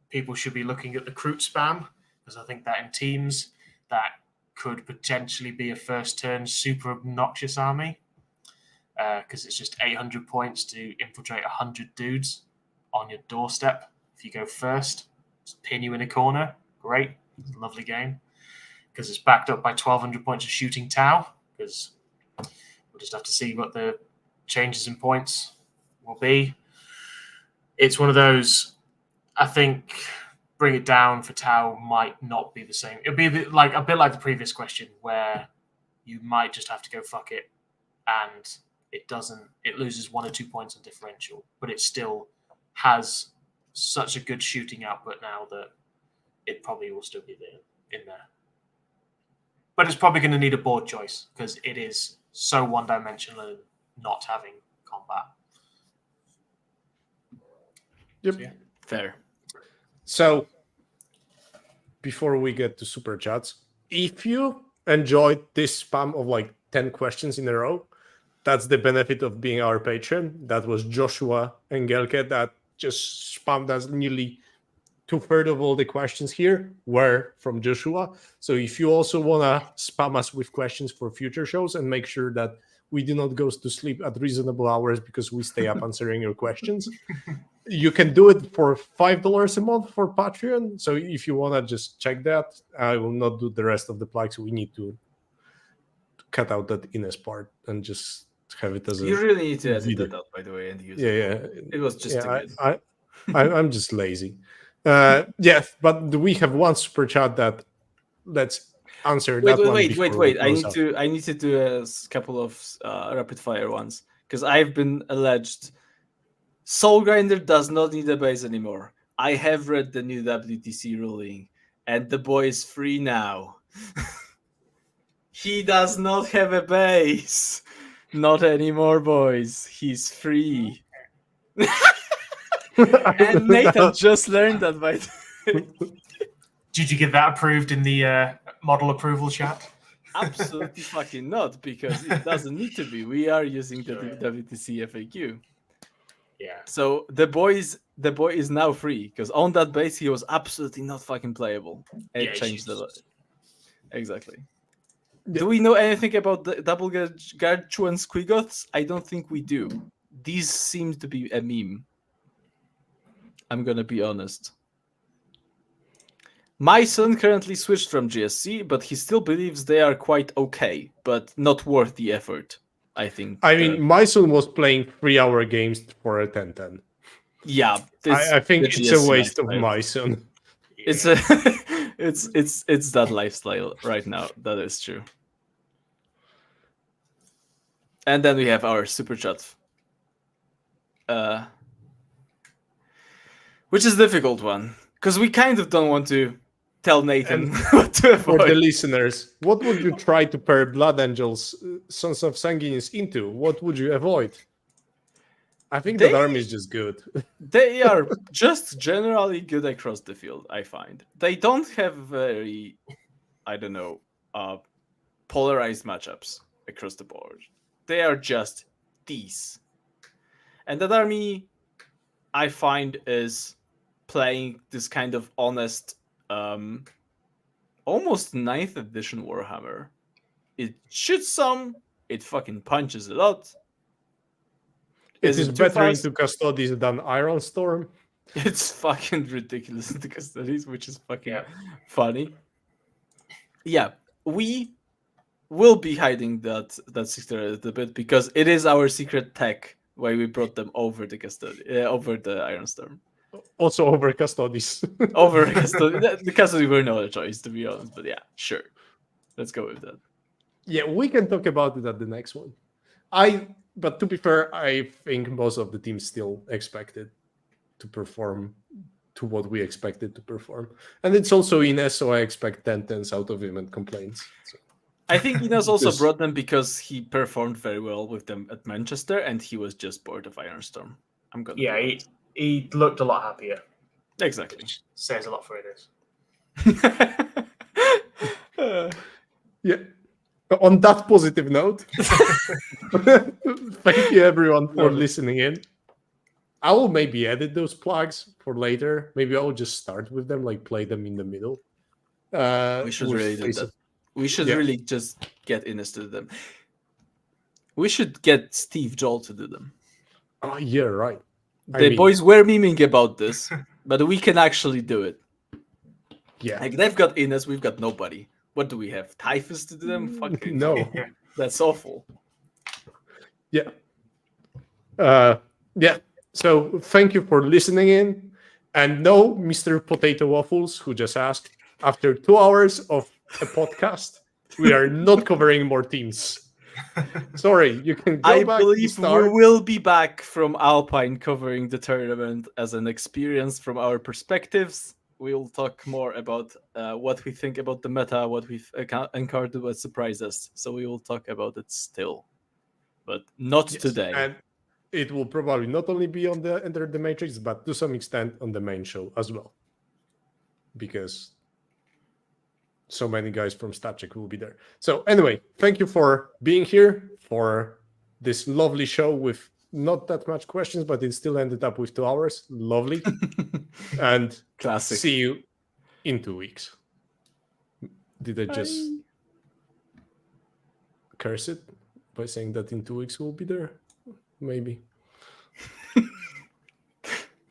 people should be looking at the Kroot spam, because I think that in teams that could potentially be a first turn super obnoxious army, because it's just 800 points to infiltrate 100 dudes on your doorstep. If you go first, just pin you in a corner. Great. Lovely game. Because it's backed up by 1,200 points of shooting Tau, because we'll just have to see what the changes in points will be. It's one of those, I think bring it down for Tau might not be the same. It'll be a bit like the previous question, where you might just have to go fuck it, and it loses 1 or 2 points on differential, but it still has such a good shooting output now that it probably will still be there in there. But it's probably going to need a board choice because it is so one-dimensional and not having combat. Yep. So, yeah. Fair. So, before we get to super chats, if you enjoyed this spam of like 10 questions in a row, that's the benefit of being our patron. That was Joshua and Gelke that just spammed us. Nearly 2/3 of all the questions here were from Joshua. So if you also want to spam us with questions for future shows and make sure that we do not go to sleep at reasonable hours because we stay up answering your questions, you can do it for $5 a month for Patreon. So if you want to just check that, I will not do the rest of the plugs. We need to cut out that Ines part and just have it as You really need to edit video. that out, by the way, and use it. It was just too good. I'm just lazy. Yes, but we have one super chat that let's answer. Wait. I need to do a couple of rapid fire ones because I've been alleged Soul Grinder does not need a base anymore. I have read the new WTC ruling, and the boy is free now. He does not have a base. Not anymore, boys. He's free. And Nathan just learned that by the way. Did you get that approved in the model approval chat? Absolutely fucking not, because it doesn't need to be. We are using the WTC FAQ. Yeah. So the boy is now free, because on that base he was absolutely not fucking playable. It changed a lot. Exactly. Yeah. Do we know anything about the double Garchuan Squigoths? I don't think we do. These seem to be a meme. I'm gonna be honest. My son currently switched from GSC, but he still believes they are quite okay, but not worth the effort, I think. I mean, my son was playing 3-hour games for a 10-10. Yeah. I think it's a waste of my son. It's it's that lifestyle right now. That is true. And then we have our super chat. Which is a difficult one, because we kind of don't want to tell Nathan what to avoid. For the listeners, what would you try to pair Blood Angels, Sons of Sanguinius into? What would you avoid? I think that army is just good. They are just generally good across the field, I find. They don't have very, polarized matchups across the board. They are just these. And that army, I find, is playing this kind of honest, almost 9th edition Warhammer. It shoots some, it fucking punches a lot. It is better into Custodes than Iron Storm. It's fucking ridiculous into Custodes, which is fucking funny. Yeah, we will be hiding that sector a little bit because it is our secret tech why we brought them over the over the Iron Storm. Also over Custodes. Over the custody were no other choice, to be honest. But yeah, sure. Let's go with that. Yeah, we can talk about it at the next one. But to be fair, I think most of the teams still expected to perform to what we expected to perform. And it's also Ines, so I expect 10-10s out of him and complaints. So. I think Ines also brought them because he performed very well with them at Manchester, and he was just bored of Ironstorm. I'm gonna. Yeah, he looked a lot happier. Exactly. Which says a lot for Ines. Yeah. On that positive note, thank you everyone for listening in. I will maybe edit those plugs for later. Maybe I will just start with them, like play them in the middle. We should really do that. We should really just get Ines to do them. We should get Steve Joel to do them. Oh, yeah, right. The boys were memeing about this, but we can actually do it. Yeah. Like, they've got Ines, we've got nobody. What do we have? Typhus to do them? Fucking no. That's awful. Yeah. Yeah. So thank you for listening in. And no, Mr. Potato Waffles, who just asked, after 2 hours of a podcast, we are not covering more teams. Sorry, you can go back. I believe we will be back from Alpine covering the tournament as an experience from our perspectives. We will talk more about what we think about the meta, what we've encountered, what surprised us. So we will talk about it still, but not today. And it will probably not only be on the Enter the Matrix, but to some extent on the main show as well. Because so many guys from StatCheck will be there. So anyway, thank you for being here for this lovely show with not that much questions, but it still ended up with 2 hours. Lovely. And classic. See you in 2 weeks. Did I just curse it by saying that in 2 weeks we'll be there? Maybe.